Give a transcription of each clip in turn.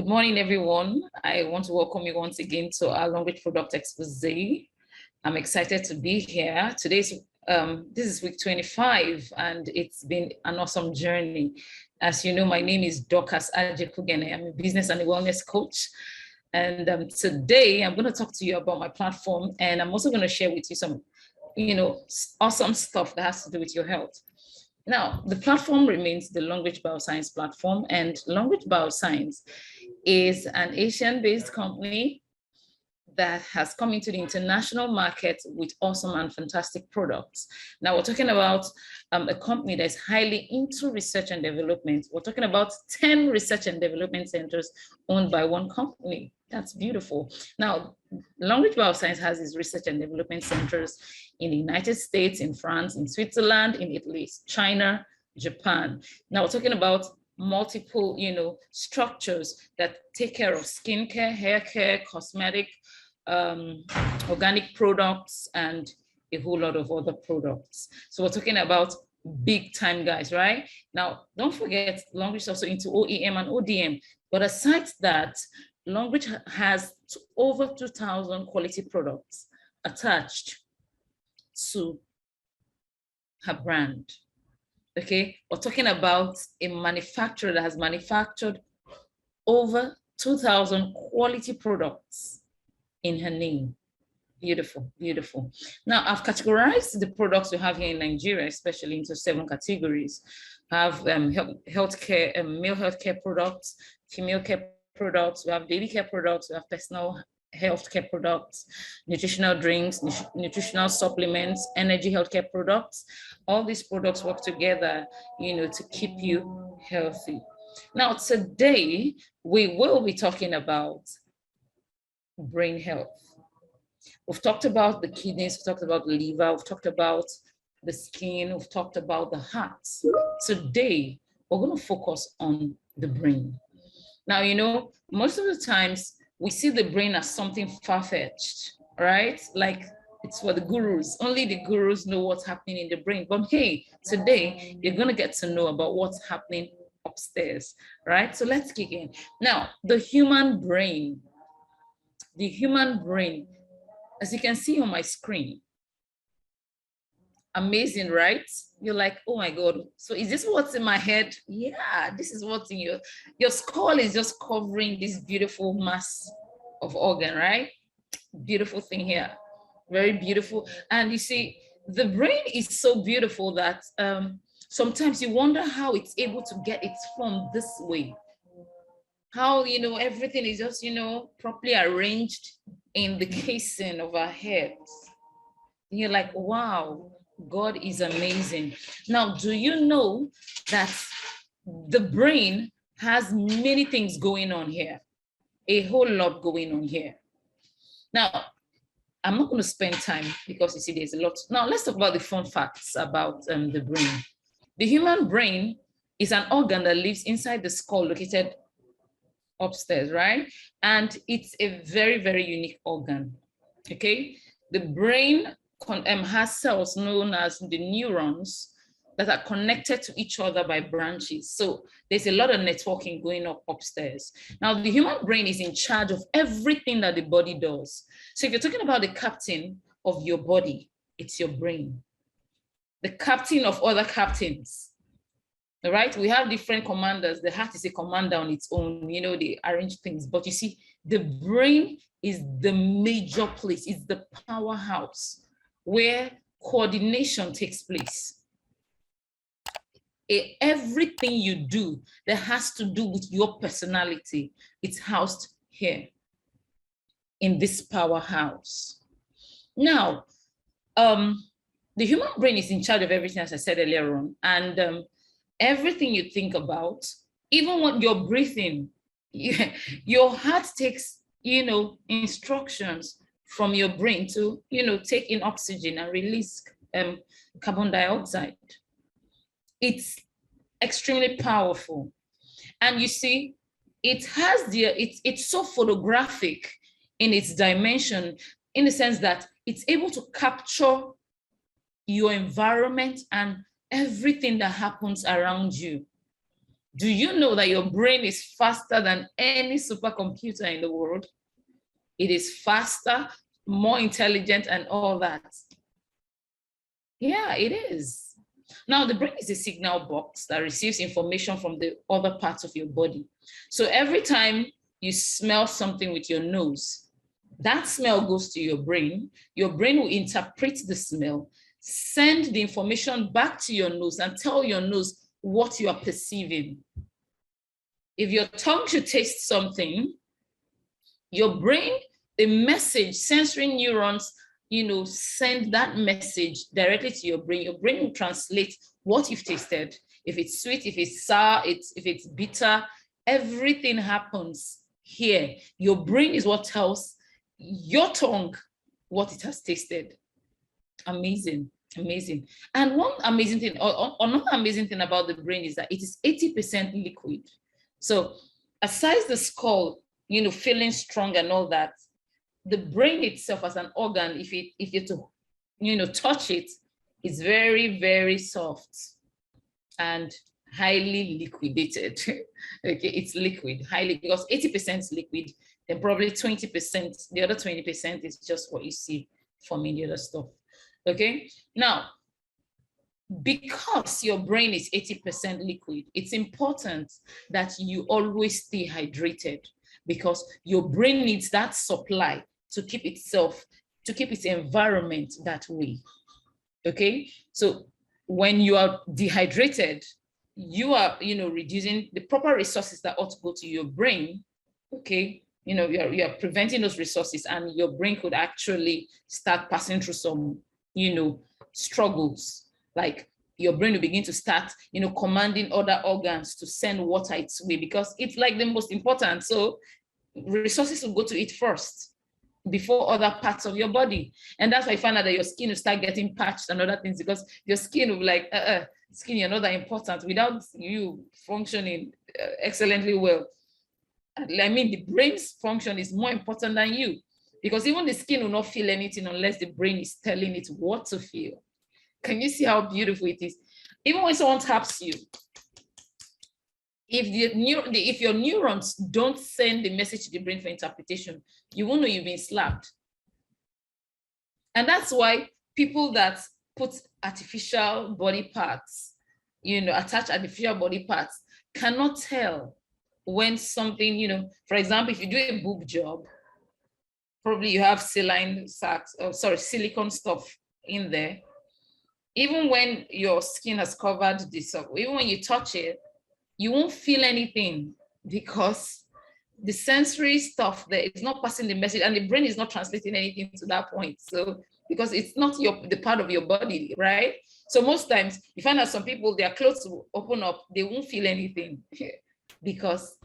Good morning, everyone. I want to welcome you once again to our Longrich product expose. I'm excited to be here. This is week 25, and it's been an awesome journey. As you know, my name is Dorcas Adjekughene. I'm a business and a wellness coach. And today I'm going to talk to you about my platform, and I'm also going to share with you some, awesome stuff that has to do with your health. Now, the platform remains the Longrich Bioscience platform, and Longrich Bioscience is an Asian-based company that has come into the international market with awesome and fantastic products. Now, we're talking about a company that's highly into research and development. We're talking about 10 research and development centers owned by one company. That's beautiful. Now, Longrich Bioscience has its research and development centers in the United States, in France, in Switzerland, in Italy, China, Japan. Now, we're talking about multiple, structures that take care of skincare, hair care, cosmetic, organic products, and a whole lot of other products. So we're talking about big time guys, right? Now, don't forget, Longrich is also into OEM and ODM. But aside that, Longrich has over 2,000 quality products attached to her brand. Okay, we're talking about a manufacturer that has manufactured over 2,000 quality products in her name. Beautiful, beautiful. Now, I've categorized the products we have here in Nigeria, especially into 7 categories. We have healthcare, male healthcare products, female care products, we have baby care products, we have personal healthcare products, nutritional drinks, nutritional supplements, energy healthcare products. All these products work together, to keep you healthy. Now, today, we will be talking about brain health. We've talked about the kidneys, we've talked about the liver, we've talked about the skin, we've talked about the heart. Today, we're going to focus on the brain. Now, most of the times we see the brain as something far-fetched, right? Like it's for the gurus. Only the gurus know what's happening in the brain. But hey, today you're going to get to know about what's happening upstairs, right? So let's kick in. Now, the human brain, as you can see on my screen, amazing, right? You're like, oh my God, so is this what's in my head? Yeah, this is what's in your skull is just covering this beautiful mass of organ, right? Beautiful thing here, very beautiful. And you see, the brain is so beautiful that sometimes you wonder how it's able to get its form this way. How, everything is just, properly arranged in the casing of our heads. You're like, wow, God is amazing. Now, do you know that the brain has many things going on here? A whole lot going on here. Now, I'm not going to spend time because you see there's a lot. Now, let's talk about the fun facts about the brain. The human brain is an organ that lives inside the skull located upstairs, right? And it's a very, very unique organ, okay? The brain has cells known as the neurons that are connected to each other by branches. So there's a lot of networking going on upstairs. Now, the human brain is in charge of everything that the body does. So if you're talking about the captain of your body, it's your brain. The captain of other captains. All right, we have different commanders. The heart is a commander on its own, they arrange things. But you see, the brain is the major place, it's the powerhouse where coordination takes place. Everything you do that has to do with your personality, it's housed here in this powerhouse. Now, the human brain is in charge of everything, as I said earlier on, and everything you think about, even when you're breathing, your heart takes, instructions from your brain to, take in oxygen and release carbon dioxide. It's extremely powerful. And you see, it's so photographic in its dimension, in the sense that it's able to capture your environment and everything that happens around you. Do you know that your brain is faster than any supercomputer in the world? It is faster, more intelligent, and all that. Yeah, it is. Now, the brain is a signal box that receives information from the other parts of your body. So every time you smell something with your nose, that smell goes to your brain. Your brain will interpret the smell, send the information back to your nose, and tell your nose what you are perceiving. If your tongue should taste something, your brain, the message, sensory neurons, send that message directly to your brain. Your brain will translate what you've tasted. If it's sweet, if it's sour, if it's bitter, everything happens here. Your brain is what tells your tongue what it has tasted. Amazing, amazing. And one amazing thing, or another amazing thing about the brain is that it is 80% liquid. So aside the skull, feeling strong and all that, the brain itself as an organ, if you to touch it, it's very, very soft and highly liquidated. Okay, it's liquid, highly, because 80% is liquid, then probably 20%, the other 20% is just what you see from the other stuff. Okay, now, because your brain is 80% liquid, it's important that you always stay hydrated, because your brain needs that supply to keep itself, to keep its environment that way. Okay, so when you are dehydrated, you are reducing the proper resources that ought to go to your brain. Okay, you are preventing those resources, and your brain could actually start passing through some struggles. Like your brain will begin to start commanding other organs to send water its way, because it's like the most important. So resources will go to it first before other parts of your body. And that's why I find out that your skin will start getting patched and other things, because your skin will be like, skin, you're not that important without you functioning excellently well. I mean, the brain's function is more important than you, because even the skin will not feel anything unless the brain is telling it what to feel. Can you see how beautiful it is? Even when someone taps you, if your neurons don't send the message to the brain for interpretation, you won't know you've been slapped. And that's why people that put artificial body parts, attach artificial body parts, cannot tell when something, for example, if you do a boob job, probably you have silicone stuff in there. Even when your skin has covered this up, even when you touch it, you won't feel anything, because the sensory stuff there is not passing the message, and the brain is not translating anything to that point. So because it's not the part of your body, right? So most times you find out some people, their clothes will open up, they won't feel anything because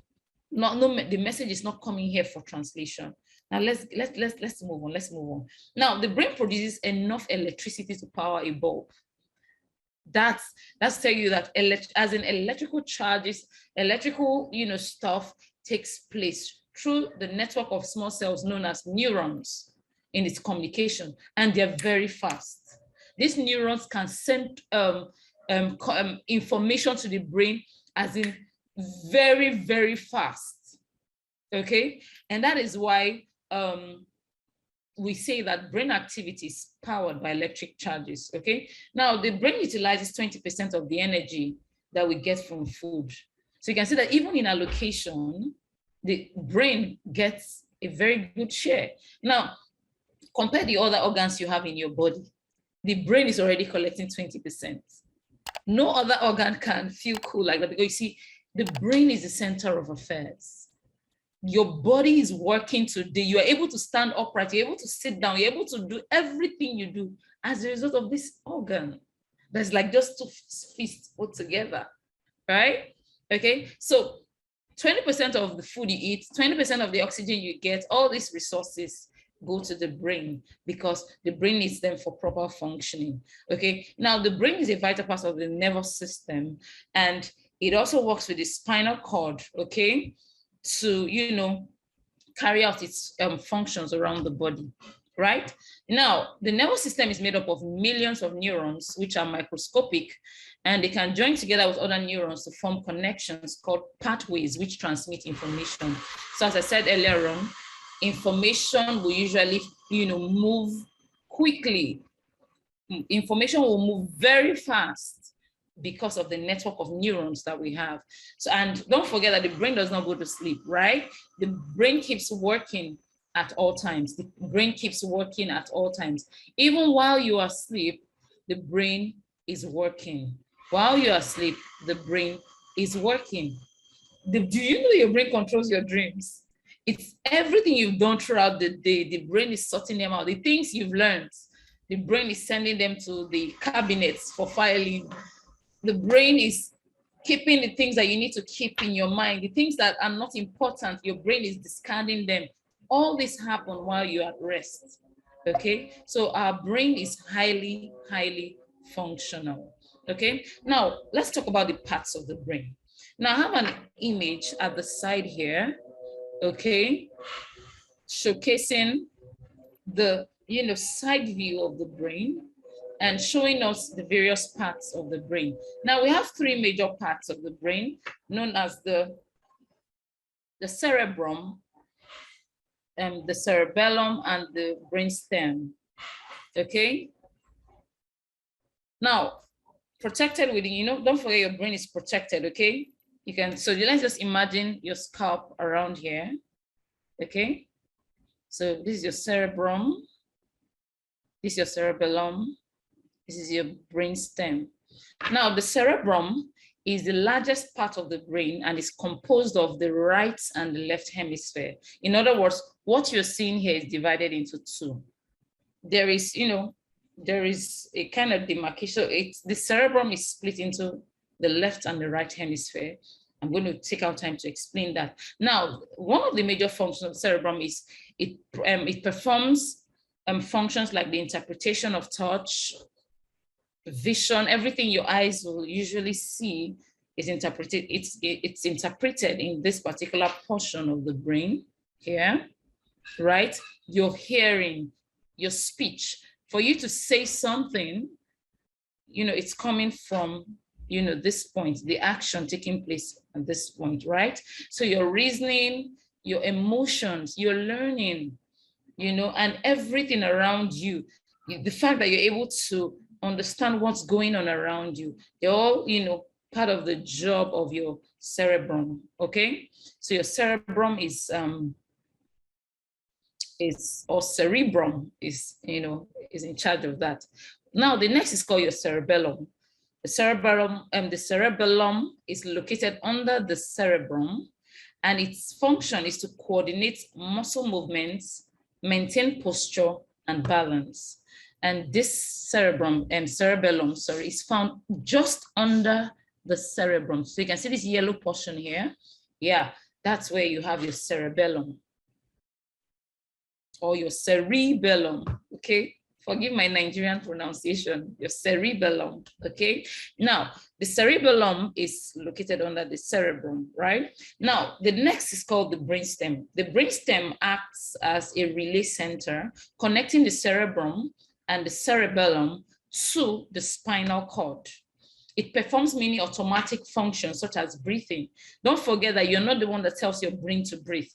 the message is not coming here for translation. Now let's move on. Let's move on. Now the brain produces enough electricity to power a bulb. That's tell you that as in electrical charges, electrical stuff takes place through the network of small cells known as neurons in its communication, and they're very fast. These neurons can send information to the brain as in very, very fast. Okay, and that is why we say that brain activity is powered by electric charges. Okay, now the brain utilizes 20% of the energy that we get from food. So you can see that even in allocation, the brain gets a very good share. Now, compare the other organs you have in your body. The brain is already collecting 20%. No other organ can feel cool like that, because you see, the brain is the center of affairs. Your body is working today. You are able to stand upright. You're able to sit down. You're able to do everything you do as a result of this organ. That's like just two fists put together, right? Okay, so 20% of the food you eat, 20% of the oxygen you get, all these resources go to the brain, because the brain needs them for proper functioning. Okay, now the brain is a vital part of the nervous system, and it also works with the spinal cord, okay, to carry out its functions around the body. right? Now, the nervous system is made up of millions of neurons, which are microscopic, and they can join together with other neurons to form connections called pathways, which transmit information. So as I said earlier on, information will usually, move quickly. Information will move very fast because of the network of neurons that we have. So, and don't forget that the brain does not go to sleep, right? The brain keeps working at all times. The brain keeps working at all times. Even while you are asleep, the brain is working. While you are asleep, the brain is working. Do you know your brain controls your dreams? It's everything you've done throughout the day. The brain is sorting them out. The things you've learned, the brain is sending them to the cabinets for filing. The brain is keeping the things that you need to keep in your mind. The things that are not important, your brain is discarding them. All this happens while you're at rest, okay? So our brain is highly, highly functional, okay? Now, let's talk about the parts of the brain. Now, I have an image at the side here, okay? Showcasing the, side view of the brain and showing us the various parts of the brain. Now, we have three major parts of the brain known as the cerebrum, the cerebellum, and the brainstem, okay? Now, protected with, don't forget your brain is protected, okay? You can, so let's just imagine your scalp around here, okay? So this is your cerebrum, this is your cerebellum, this is your brainstem. Now, the cerebrum is the largest part of the brain and is composed of the right and the left hemisphere. In other words, what you're seeing here is divided into two. There is, there is a kind of demarcation. The cerebrum is split into the left and the right hemisphere. I'm going to take our time to explain that. Now, one of the major functions of the cerebrum is it performs functions like the interpretation of touch, vision. Everything your eyes will usually see is interpreted. It's interpreted in this particular portion of the brain here, right? Your hearing, your speech. For you to say something, it's coming from, this point, the action taking place at this point, right? So your reasoning, your emotions, your learning, and everything around you, the fact that you're able to understand what's going on around you, they're all, part of the job of your cerebrum, okay? So your cerebrum is or cerebrum is, is in charge of that. Now, the next is called your cerebellum. The cerebellum is located under the cerebrum, and its function is to coordinate muscle movements, maintain posture, and balance. And this cerebellum, is found just under the cerebrum. So you can see this yellow portion here. Yeah, that's where you have your cerebellum or your cerebellum, okay? Forgive my Nigerian pronunciation, your cerebellum, okay? Now, the cerebellum is located under the cerebrum, right? Now, the next is called the brainstem. The brainstem acts as a relay center connecting the cerebrum and the cerebellum to the spinal cord. It performs many automatic functions such as breathing. Don't forget that you're not the one that tells your brain to breathe.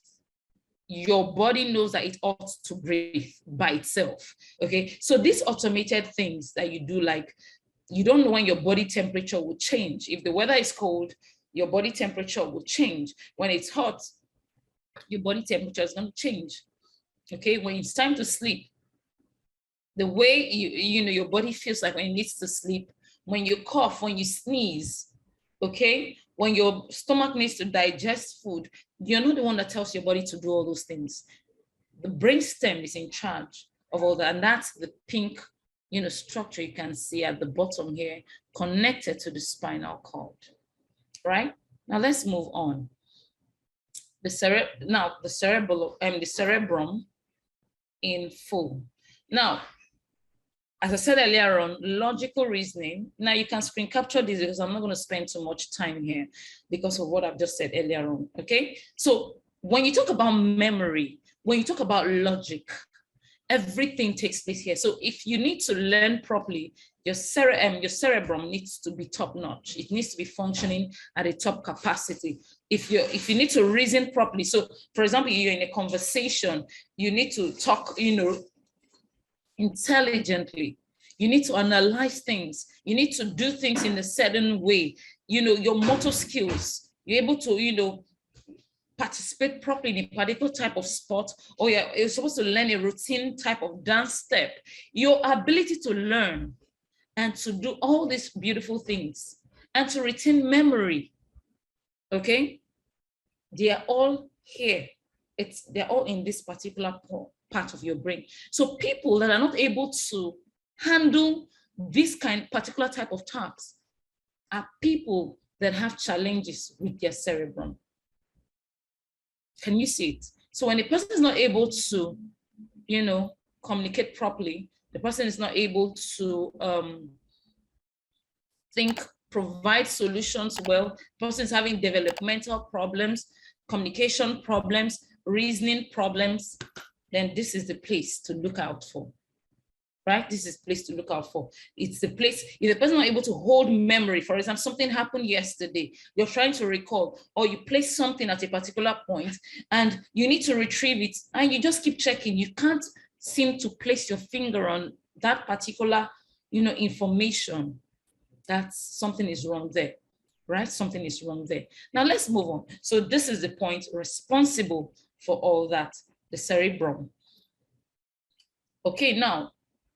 Your body knows that it ought to breathe by itself, okay? So these automated things that you do, like you don't know when your body temperature will change. If the weather is cold, your body temperature will change. When it's hot, your body temperature is going to change, okay? When it's time to sleep, the way your body feels like when it needs to sleep, when you cough, when you sneeze, okay? When your stomach needs to digest food, you're not the one that tells your body to do all those things. The brainstem is in charge of all that, and that's the pink, structure you can see at the bottom here, connected to the spinal cord, right? Now let's move on. The cerebrum in full. Now, as I said earlier on, logical reasoning. Now you can screen capture this because I'm not going to spend too much time here because of what I've just said earlier on, okay? So when you talk about memory, when you talk about logic, Everything takes place here. So if you need to learn properly, your cerebrum needs to be top notch. It needs to be functioning at a top capacity. If you need to reason properly, so for example, you're in a conversation, you need to talk, intelligently. You need to analyze things. You need to do things in a certain way. Your motor skills, you're able to, participate properly in a particular type of sport, or you're supposed to learn a routine type of dance step. Your ability to learn and to do all these beautiful things and to retain memory, okay? They are all here. They're all in this particular part of your brain. So people that are not able to handle this particular type of tasks are people that have challenges with their cerebrum. Can you see it? So when a person is not able to, communicate properly, the person is not able to think, provide solutions well, the person is having developmental problems, communication problems, reasoning problems, then this is the place to look out for. Right? This is the place to look out for. It's the place, if the person is not able to hold memory, for example, something happened yesterday, you're trying to recall, or you place something at a particular point and you need to retrieve it and you just keep checking. You can't seem to place your finger on that particular, information. That's something is wrong there, right? Something is wrong there. Now let's move on. So this is the point responsible for all that, the cerebrum. Okay, now,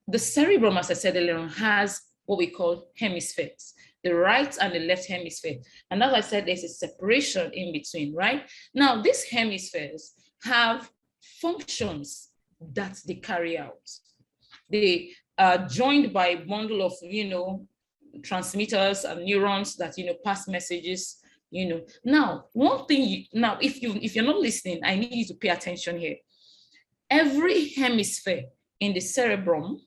the cerebrum, as I said earlier, has what we call hemispheres, the right and the left hemisphere. And as I said, there's a separation in between, right? Now, these hemispheres have functions that they carry out. They are joined by a bundle of, transmitters and neurons that, pass messages, Now, one thing, if you're not listening, I need you to pay attention here. Every hemisphere in the cerebrum,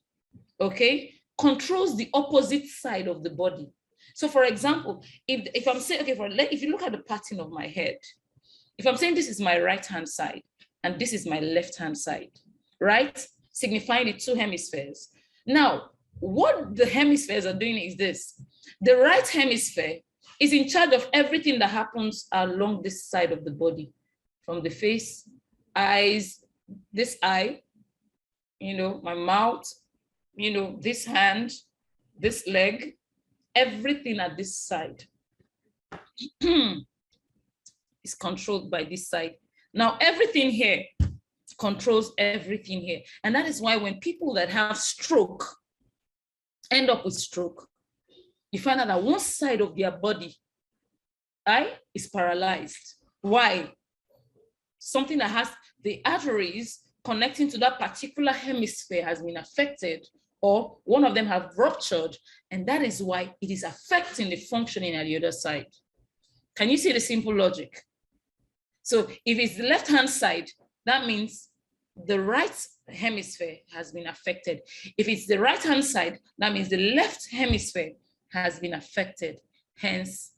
okay, controls the opposite side of the body. So for example, if I'm saying, okay, if you look at the pattern of my head, if I'm saying this is my right hand side and this is my left hand side, right? Signifying the two hemispheres. Now, what the hemispheres are doing is this. The right hemisphere is in charge of everything that happens along this side of the body, from the face, eyes, this eye, my mouth, this hand, this leg, everything at this side is controlled by this side. Now, everything here controls everything here. And that is why when people that have stroke end up with stroke, you find out that one side of their body is paralyzed. Why? Something that has the arteries connecting to that particular hemisphere has been affected, or one of them have ruptured, and that is why it is affecting the functioning at the other side. Can you see the simple logic? So if it's the left-hand side, that means the right hemisphere has been affected. If it's the right-hand side, that means the left hemisphere has been affected, hence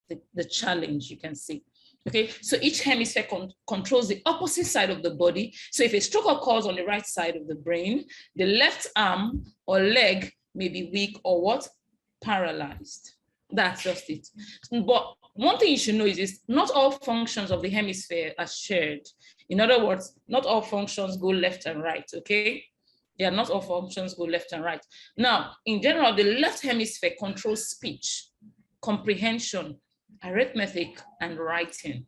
the challenge you can see. Okay, so each hemisphere controls the opposite side of the body. So if a stroke occurs on the right side of the brain, the left arm or leg may be weak or what? Paralyzed. That's just it. But one thing you should know is this: not all functions of the hemisphere are shared. In other words, not all functions go left and right, okay? Yeah, not all functions go left and right. Now, in general, the left hemisphere controls speech, comprehension, arithmetic, and writing,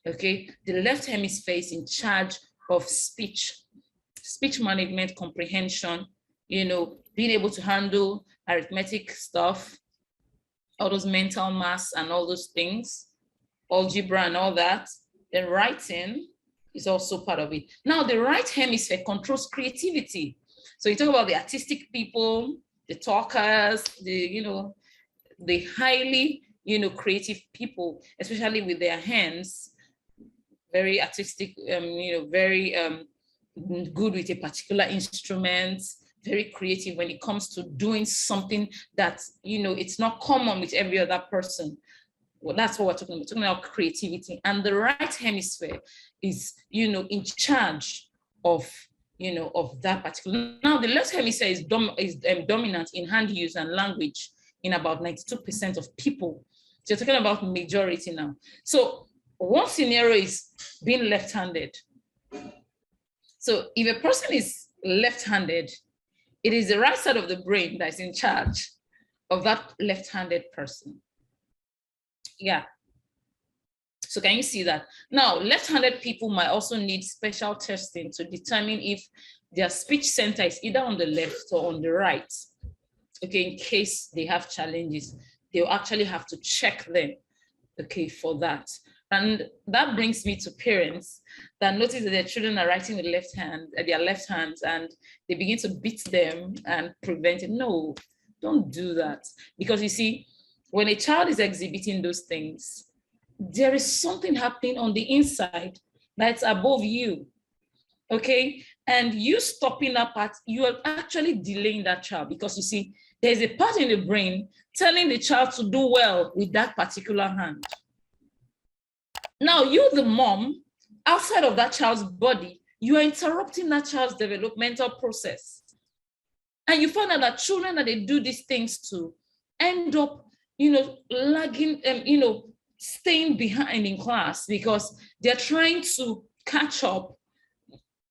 okay? The left hemisphere is in charge of speech management, comprehension, being able to handle arithmetic stuff, all those mental maths and all those things, algebra and all that. Then writing is also part of it. Now, the right hemisphere controls creativity. So you talk about the artistic people, the talkers, the highly, creative people, especially with their hands, very artistic, very good with a particular instrument, very creative when it comes to doing something that, it's not common with every other person. Well, that's what we're talking about. We're talking about creativity. And the right hemisphere is, in charge of of that particular. Now, the left hemisphere is dominant in hand use and language in about 92% of people. So you're talking about majority now. So one scenario is being left-handed. So if a person is left-handed, it is the right side of the brain that's in charge of that left-handed person. Yeah. So can you see that? Now, left-handed people might also need special testing to determine if their speech center is either on the left or on the right. Okay, in case they have challenges, they'll actually have to check them, okay, for that. And that brings me to parents that notice that their children are writing with left hand, their left hands, and they begin to beat them and prevent it. No, don't do that. Because you see, when a child is exhibiting those things, there is something happening on the inside that's above you, okay? And you stopping that part, you are actually delaying that child, because you see, there's a part in the brain telling the child to do well with that particular hand. Now, you, the mom, outside of that child's body, you are interrupting that child's developmental process. And you find out that children that they do these things to end up, lagging, staying behind in class because they're trying to catch up.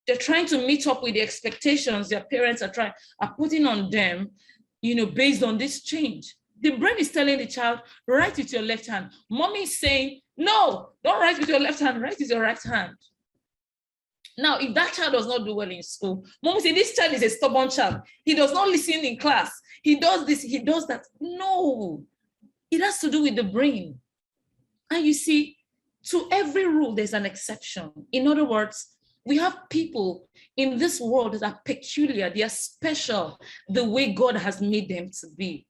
They're trying to meet up with the expectations their parents are putting on them, based on this change. The brain is telling the child, write with your left hand. Mommy is saying, no, don't write with your left hand, write with your right hand. Now, if that child does not do well in school, mom say, this child is a stubborn child. He does not listen in class. He does this, he does that. No, it has to do with the brain. And you see, to every rule, there's an exception. In other words, we have people in this world that are peculiar, they are special, the way God has made them to be.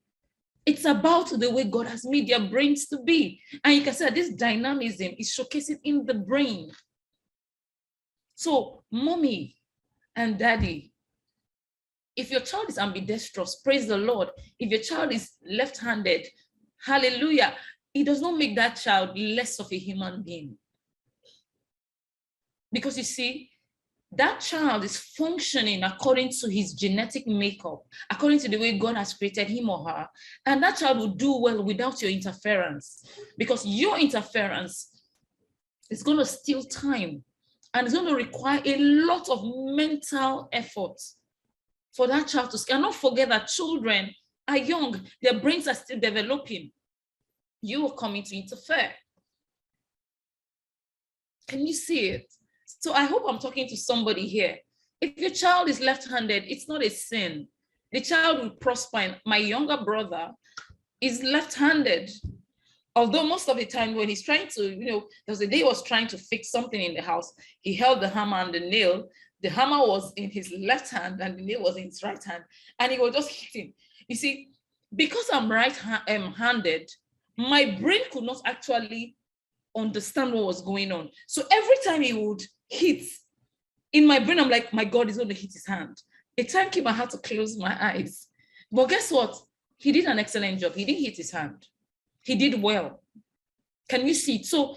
It's about the way God has made their brains to be. And you can say that this dynamism is showcasing in the brain. So, mommy and daddy, if your child is ambidextrous, praise the Lord. If your child is left-handed, hallelujah, it does not make that child less of a human being. Because you see, that child is functioning according to his genetic makeup, according to the way God has created him or her. And that child will do well without your interference, because your interference is going to steal time and it's going to require a lot of mental effort for that child to. And not forget that children are young, their brains are still developing. You are coming to interfere. Can you see it? So I hope I'm talking to somebody here. If your child is left-handed, it's not a sin. The child will prosper. My younger brother is left-handed. Although most of the time when he's trying to, there was a day he was trying to fix something in the house. He held the hammer and the nail. The hammer was in his left hand and the nail was in his right hand. And he was just hitting. You see, because I'm right-handed, my brain could not actually understand what was going on. So every time he would hit, in my brain, I'm like, my God, he's going to hit his hand. A time came I had to close my eyes. But guess what? He did an excellent job. He didn't hit his hand. He did well. Can you see it? So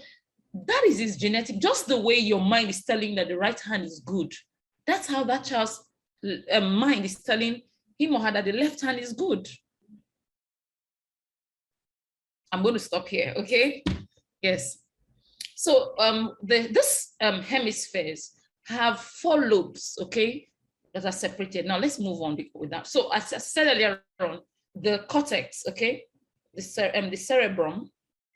that is his genetic, just the way your mind is telling that the right hand is good. That's how that child's mind is telling him or her that the left hand is good. I'm going to stop here, okay? Yes. So this hemispheres have 4 lobes, okay, that are separated. Now let's move on with that. So as I said earlier on, the cortex, okay, the cerebrum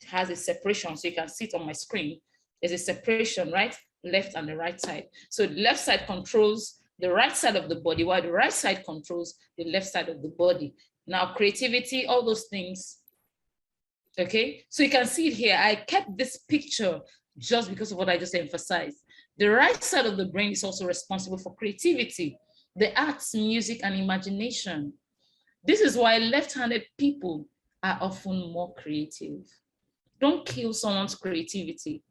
has a separation. So you can see it on my screen. There's a separation, right? Left and the right side. So the left side controls the right side of the body, while the right side controls the left side of the body. Now creativity, all those things. Okay, so you can see it here. I kept this picture just because of what I just emphasized. The right side of the brain is also responsible for creativity, the arts, music, and imagination. This is why left-handed people are often more creative. Don't kill someone's creativity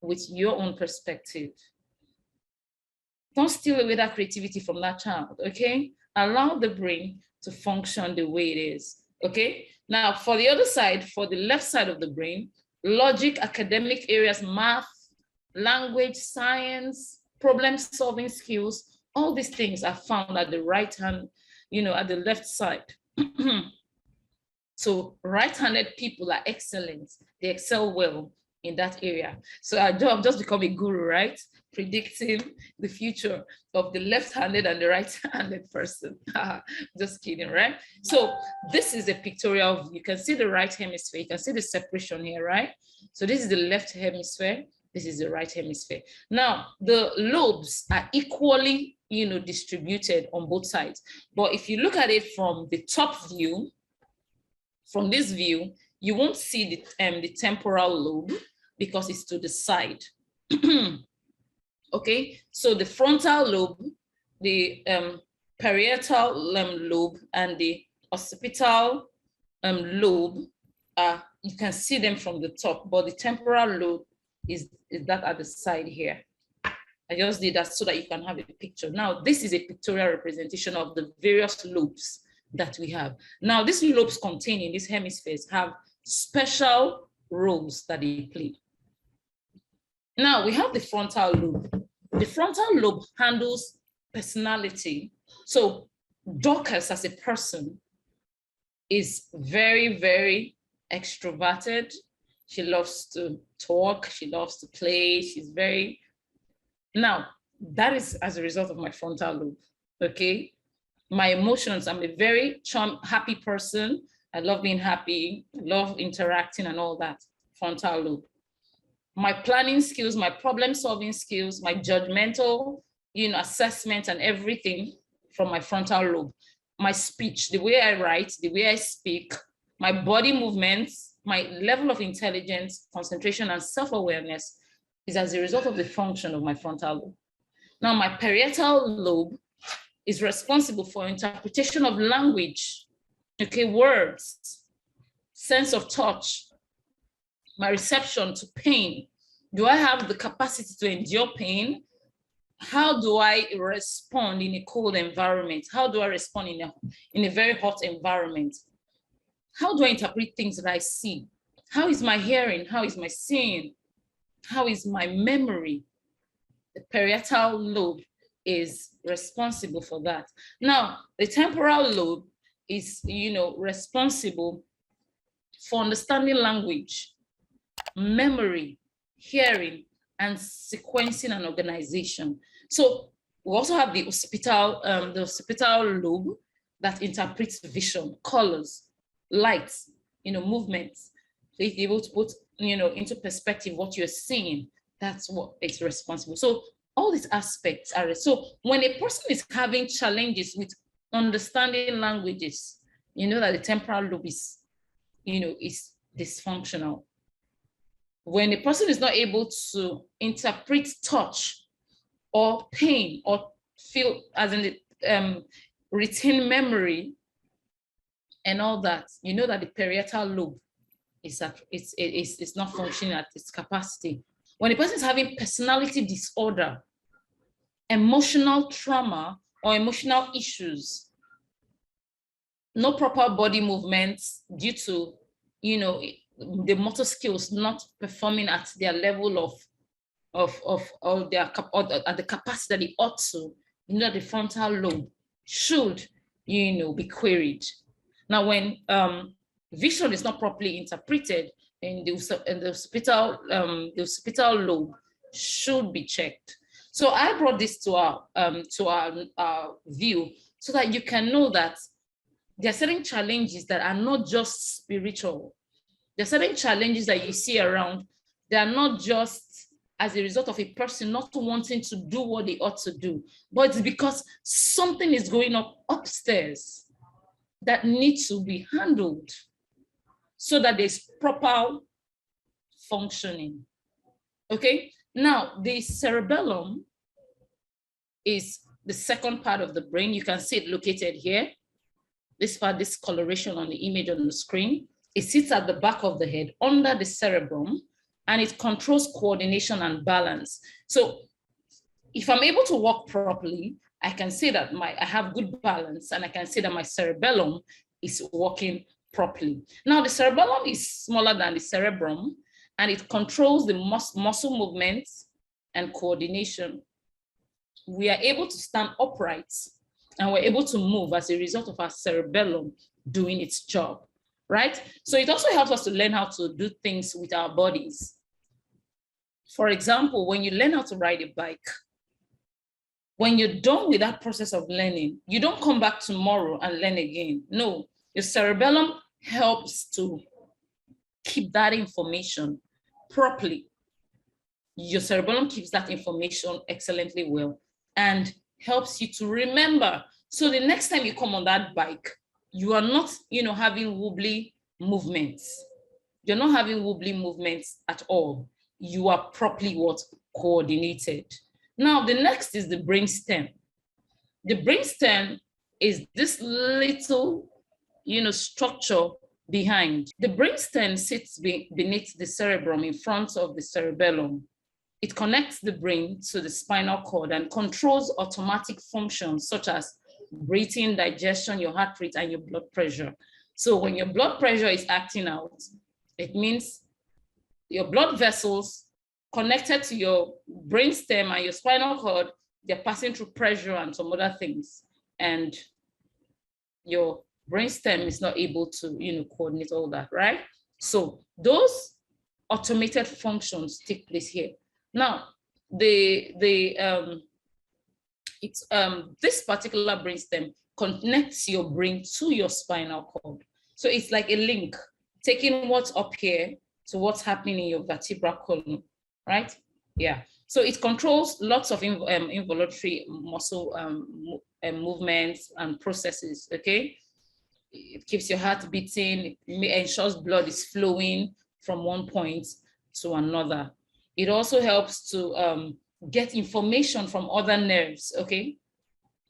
with your own perspective. Don't steal away that creativity from that child, okay? Allow the brain to function the way it is, okay? Now, for the other side, for the left side of the brain, logic, academic areas, math, language, science, problem-solving skills, All these things are found at the right hand, at the left side. So right-handed people are excellent. They excel well in that area. So I've just become a guru, right? Predicting the future of the left-handed and the right-handed person. Just kidding, right? So this is a pictorial view. You can see the right hemisphere. You can see the separation here, right? So this is the left hemisphere. This is the right hemisphere. Now, the lobes are equally, distributed on both sides. But if you look at it from the top view, from this view, you won't see the temporal lobe because it's to the side. Okay, so the frontal lobe, the parietal lobe, and the occipital lobe, you can see them from the top, but the temporal lobe is that at the side here. I just did that so that you can have a picture. Now, this is a pictorial representation of the various lobes that we have. Now, these lobes containing these hemispheres have special roles that they play. Now, we have the frontal lobe. The frontal lobe handles personality. So Dorcas as a person is very, very extroverted. She loves to talk. She loves to play. She's very... Now, that is as a result of my frontal lobe, okay? My emotions, I'm a very happy person. I love being happy, love interacting and all that, frontal lobe. My planning skills, my problem solving skills, my judgmental, assessment and everything from my frontal lobe. My speech, the way I write, the way I speak, my body movements, my level of intelligence, concentration and self-awareness is as a result of the function of my frontal lobe. Now, my parietal lobe is responsible for interpretation of language, okay, words, sense of touch, my reception to pain. Do I have the capacity to endure pain? How do I respond in a cold environment? How do I respond in a very hot environment? How do I interpret things that I see? How is my hearing? How is my seeing? How is my memory? The parietal lobe is responsible for that. Now, the temporal lobe is, responsible for understanding language, memory, hearing, and sequencing and organization. So we also have the occipital lobe that interprets vision, colors, lights, movements. So it's able to put, into perspective what you're seeing. That's what it's responsible. So all these aspects are, so when a person is having challenges with understanding languages, that the temporal lobe is, is dysfunctional. When a person is not able to interpret touch or pain or feel, as in the retain memory and all that, that the parietal lobe is it's not functioning at its capacity. When a person is having personality disorder, emotional trauma, or emotional issues, no proper body movements due to, the motor skills not performing at their level of their at the capacity that they ought to, the frontal lobe should, be queried. Now, when vision is not properly interpreted, in the occipital lobe should be checked. So I brought this to our view so that you can know that there are certain challenges that are not just spiritual. There are certain challenges that you see around. They are not just as a result of a person not wanting to do what they ought to do, but it's because something is going on upstairs that needs to be handled so that there's proper functioning. Okay, now the cerebellum is the second part of the brain. You can see it located here. This part, this coloration on the image on the screen. It sits at the back of the head under the cerebrum, and it controls coordination and balance. So if I'm able to walk properly, I can say that I have good balance, and I can say that my cerebellum is working properly. Now, the cerebellum is smaller than the cerebrum, and it controls the muscle movements and coordination. we are able to stand upright and we're able to move as a result of our cerebellum doing its job, right? So it also helps us to learn how to do things with our bodies. For example, when you learn how to ride a bike, when you're done with that process of learning, you don't come back tomorrow and learn again. No, your cerebellum helps to keep that information properly. Your cerebellum keeps that information excellently well and helps you to remember. So the next time you come on that bike, you are not, having wobbly movements. You're not having wobbly movements at all. You are properly coordinated. Now, the next is the brainstem. The brainstem is this little, structure behind. The brainstem sits beneath the cerebrum in front of the cerebellum. It connects the brain to the spinal cord and controls automatic functions such as breathing, digestion, your heart rate, and your blood pressure. So when your blood pressure is acting out, it means your blood vessels connected to your brainstem and your spinal cord, they're passing through pressure and some other things. And your brainstem is not able to, coordinate all that, right? So those automated functions take place here. Now, this particular brainstem connects your brain to your spinal cord. So it's like a link, taking what's up here to what's happening in your vertebral column, right? Yeah. So it controls lots of involuntary muscle movements and processes, okay? It keeps your heart beating, it ensures blood is flowing from one point to another. It also helps to get information from other nerves, okay,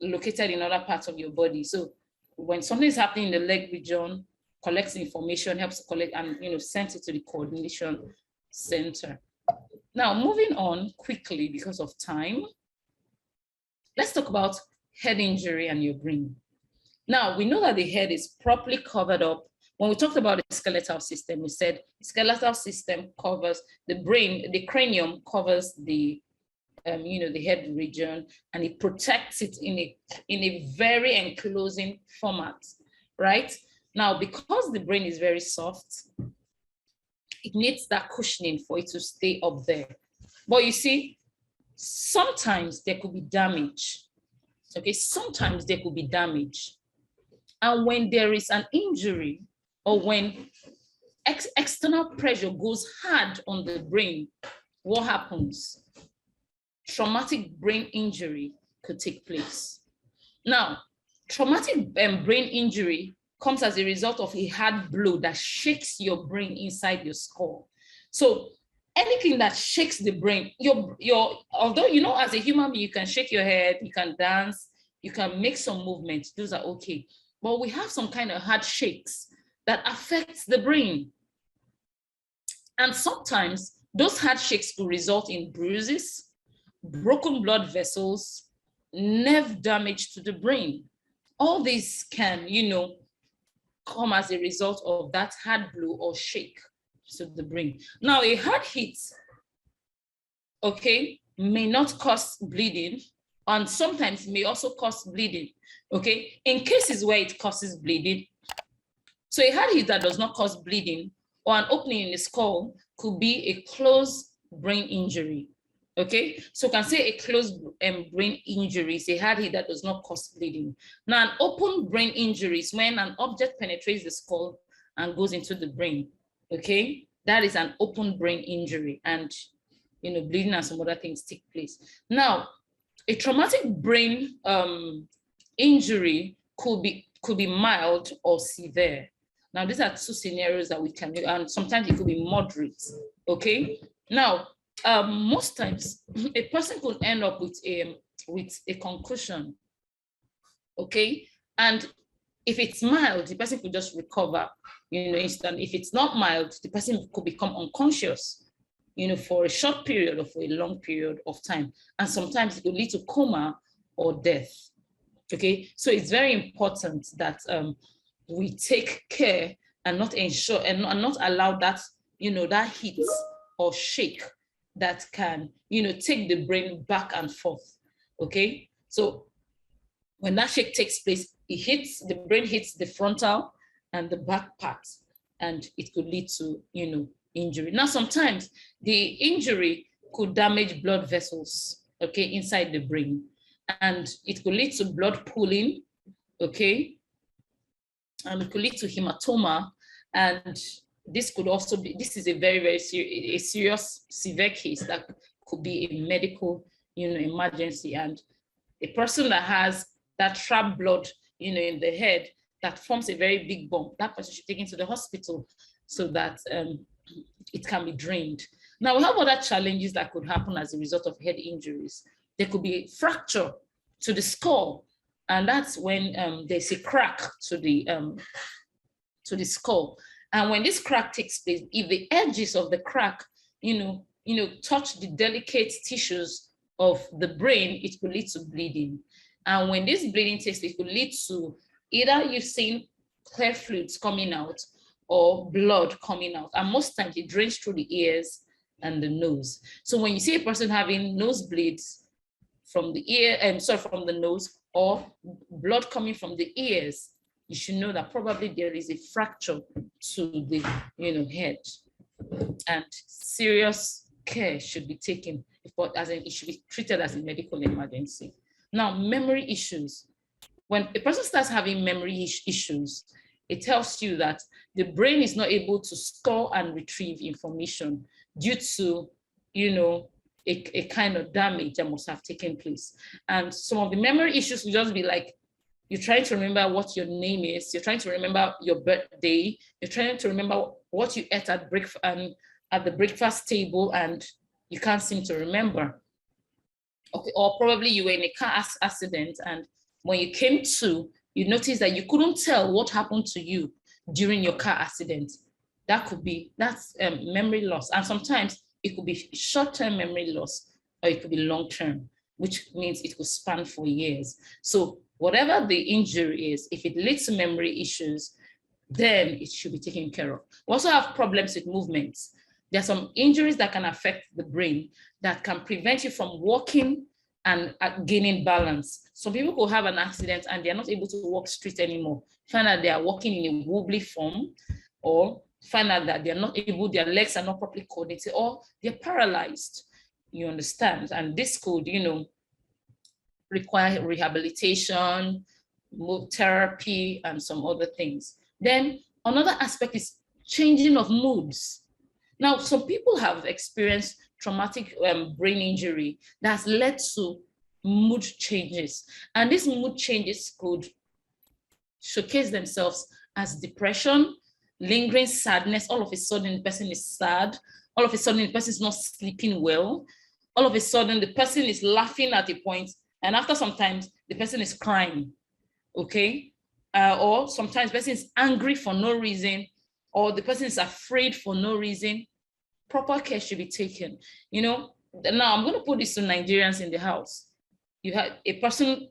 located in other parts of your body. So when something is happening in the leg region, collects information, helps to collect and send it to the coordination center. Now, moving on quickly because of time, let's talk about head injury and your brain. Now, we know that the head is properly covered up. When we talked about the skeletal system, we said the skeletal system covers the brain, the cranium covers the, the head region, and it protects it in a very enclosing format, right? Now, because the brain is very soft, it needs that cushioning for it to stay up there. But you see, sometimes there could be damage. Okay, sometimes there could be damage. And when there is an injury or when external pressure goes hard on the brain, what happens? Traumatic brain injury could take place. Now, traumatic brain injury comes as a result of a hard blow that shakes your brain inside your skull. So anything that shakes the brain, although, as a human being, you can shake your head, you can dance, you can make some movements, those are okay. But we have some kind of hard shakes that affects the brain. And sometimes those hard shakes could result in bruises, broken blood vessels, nerve damage to the brain. All this can, come as a result of that hard blow or shake to the brain. Now, a hard hit, okay, may not cause bleeding, and sometimes may also cause bleeding, okay? In cases where it causes bleeding, so a hard hit that does not cause bleeding or an opening in the skull could be a closed brain injury, okay? So you can say a closed brain injury is a hard hit that does not cause bleeding. Now, an open brain injury is when an object penetrates the skull and goes into the brain, okay? That is an open brain injury, and bleeding and some other things take place. Now, a traumatic brain injury could be mild or severe. Now, these are two scenarios that we can do, and sometimes it could be moderate, okay? Now, most times, a person could end up with a concussion, okay? And if it's mild, the person could just recover, instantly. If it's not mild, the person could become unconscious, for a short period or for a long period of time. And sometimes it could lead to coma or death, okay? So it's very important that we take care and not ensure and not allow that, that hit or shake that can, take the brain back and forth. okay? So when that shake takes place, the brain hits the frontal and the back part, and it could lead to, injury. Now, sometimes the injury could damage blood vessels, okay, inside the brain, and it could lead to blood pooling, okay, and it could lead to hematoma, and this could also be, this is a very, very serious, severe case that could be a medical, emergency, and a person that has that trapped blood, in the head that forms a very big bump, that person should be taken to the hospital so that it can be drained. Now, we have other challenges that could happen as a result of head injuries. There could be a fracture to the skull, and that's when there's a crack to the skull. And when this crack takes place, if the edges of the crack, touch the delicate tissues of the brain, it could lead to bleeding. And when this bleeding takes place, it could lead to either you've seen clear fluids coming out or blood coming out. And most times it drains through the ears and the nose. So when you see a person having nosebleeds from the ear, from the nose, or blood coming from the ears, you should know that probably there is a fracture to the head, and serious care should be taken, but it should be treated as a medical emergency. Now, memory issues. When a person starts having memory issues, it tells you that the brain is not able to store and retrieve information due to, a kind of damage that must have taken place. And some of the memory issues will just be like, you're trying to remember what your name is, you're trying to remember your birthday, you're trying to remember what you ate at the breakfast table, and you can't seem to remember. Okay, or probably you were in a car accident, and when you came to, you noticed that you couldn't tell what happened to you during your car accident. That's memory loss. And sometimes it could be short-term memory loss, or it could be long-term, which means it could span for years. So whatever the injury is, if it leads to memory issues, then it should be taken care of. We also have problems with movements. There are some injuries that can affect the brain that can prevent you from walking and gaining balance. Some people could have an accident and they're not able to walk straight anymore. Find out they are walking in a wobbly form, or find out that they're not able, their legs are not properly coordinated, or they're paralyzed, you understand? And this could, require rehabilitation, therapy, and some other things. Then another aspect is changing of moods. Now, some people have experienced traumatic brain injury that's led to mood changes. And these mood changes could showcase themselves as depression, lingering sadness. All of a sudden, the person is sad. All of a sudden, the person is not sleeping well. All of a sudden, the person is laughing at a point, and after some time, the person is crying, okay? Or sometimes the person is angry for no reason, or the person is afraid for no reason. Proper care should be taken. Now I'm going to put this to Nigerians in the house. You have a person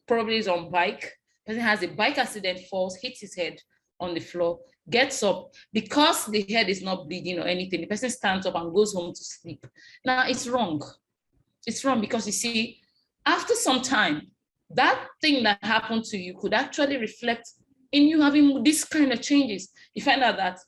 probably is on bike, person has a bike accident, falls, hits his head on the floor, gets up. Because the head is not bleeding or anything, the person stands up and goes home to sleep. Now, it's wrong. It's wrong because, you see, after some time, that thing that happened to you could actually reflect in you having this kind of changes. You find out that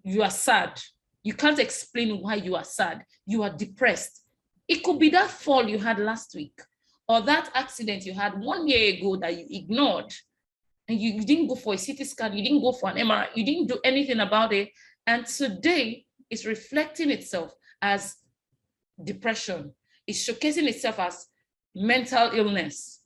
you are sad. You can't explain why you are sad. You are depressed. It could be that fall you had last week, or that accident you had 1 year ago that you ignored, and you didn't go for a CT scan, you didn't go for an MRI, you didn't do anything about it. And today it's reflecting itself as depression. It's showcasing itself as mental illness,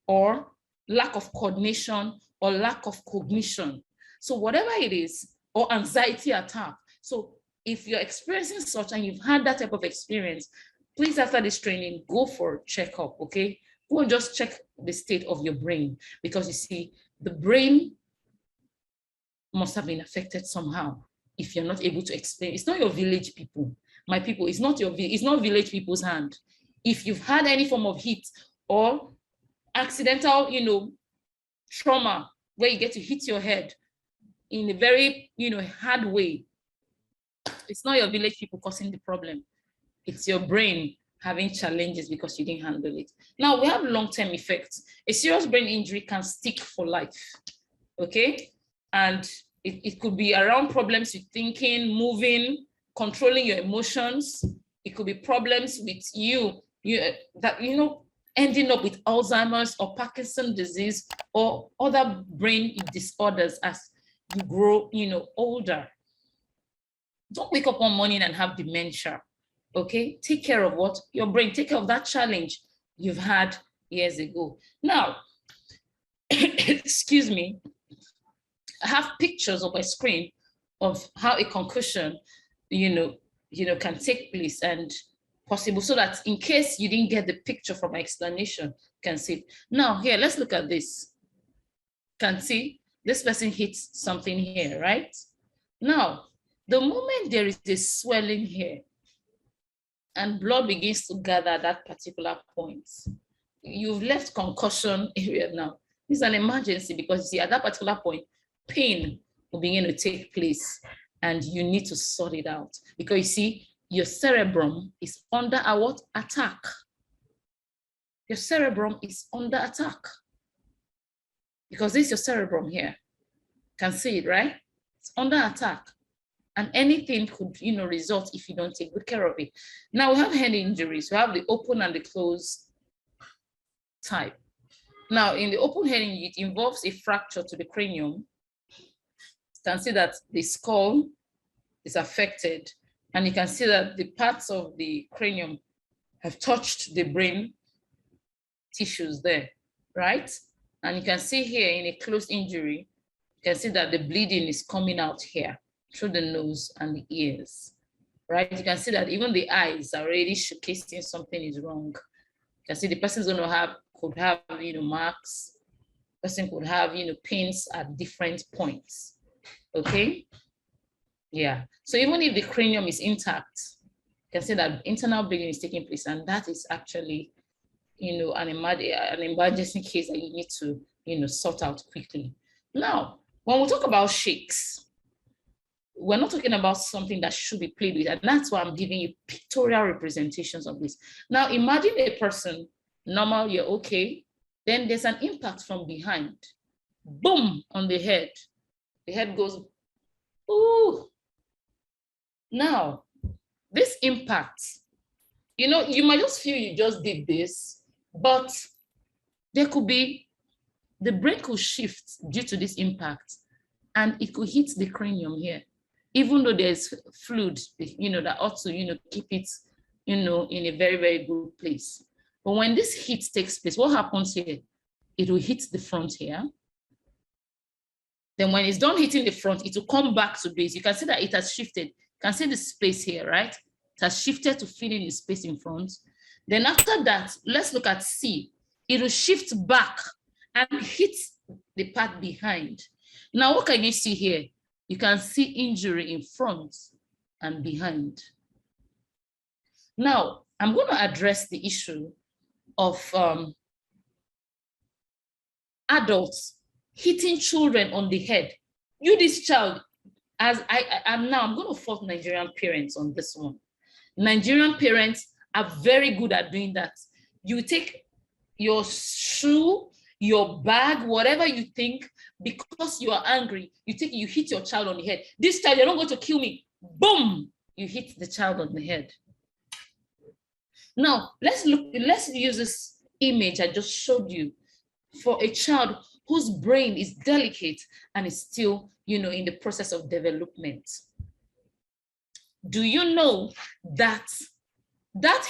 or lack of coordination, or lack of cognition. So whatever it is, or anxiety attack. So if you're experiencing such and you've had that type of experience, please, after this training, go for a checkup, okay? Go and just check the state of your brain, because you see, the brain must have been affected somehow if you're not able to explain. It's not your village people, my people, it's not village people's hand. If you've had any form of hit or accidental, trauma, where you get to hit your head in a very, hard way, it's not your village people causing the problem. It's your brain having challenges because you didn't handle it. Now we have long-term effects. A serious brain injury can stick for life, okay? And it could be around problems with thinking, moving, controlling your emotions. It could be problems with ending up with Alzheimer's or Parkinson's disease or other brain disorders as you grow, older. Don't wake up one morning and have dementia, okay? Take care of what? Your brain, take care of that challenge you've had years ago. Now, excuse me, I have pictures on my screen of how a concussion, can take place and possible, so that in case you didn't get the picture from my explanation, you can see it. Now, here, let's look at this. Can see this person hits something here, right? Now, the moment there is a swelling here and blood begins to gather at that particular point, you've left concussion area now. It's an emergency because, you see, at that particular point, pain will begin to take place and you need to sort it out, because you see, your cerebrum is under a what? Attack. Your cerebrum is under attack because this is your cerebrum here. Can see it, right? It's under attack. And anything could, result if you don't take good care of it. Now we have head injuries. We have the open and the closed type. Now in the open head injury, it involves a fracture to the cranium. You can see that the skull is affected, and you can see that the parts of the cranium have touched the brain tissues there, right? And you can see here in a closed injury, you can see that the bleeding is coming out here through the nose and the ears, right? You can see that even the eyes are already showcasing something is wrong. You can see the person's could have, marks. Person could have, pains at different points, okay? Yeah, so even if the cranium is intact, you can see that internal bleeding is taking place, and that is actually, an emergency case that you need to, sort out quickly. Now, when we talk about shakes, we're not talking about something that should be played with, and that's why I'm giving you pictorial representations of this. Now, imagine a person, normal, you're okay, then there's an impact from behind, boom, on the head. The head goes, ooh. Now, this impact, you might just feel you just did this, but there could be, the brain could shift due to this impact, and it could hit the cranium here, even though there's fluid, that ought to, keep it, in a very, very good place. But when this hit takes place, what happens here? It will hit the front here. Then when it's done hitting the front, it will come back to base. You can see that it has shifted. You can see the space here, right? It has shifted to fill in the space in front. Then after that, let's look at C. It will shift back and hit the part behind. Now, what can you see here? You can see injury in front and behind. Now, I'm going to address the issue of adults hitting children on the head. This child, I'm going to fault Nigerian parents on this one. Nigerian parents are very good at doing that. You take your shoe, your bag, whatever you think, because you are angry, you hit your child on the head. This child, you're not going to kill me. Boom, you hit the child on the head. Now, let's use this image I just showed you for a child whose brain is delicate and is still, in the process of development. Do you know that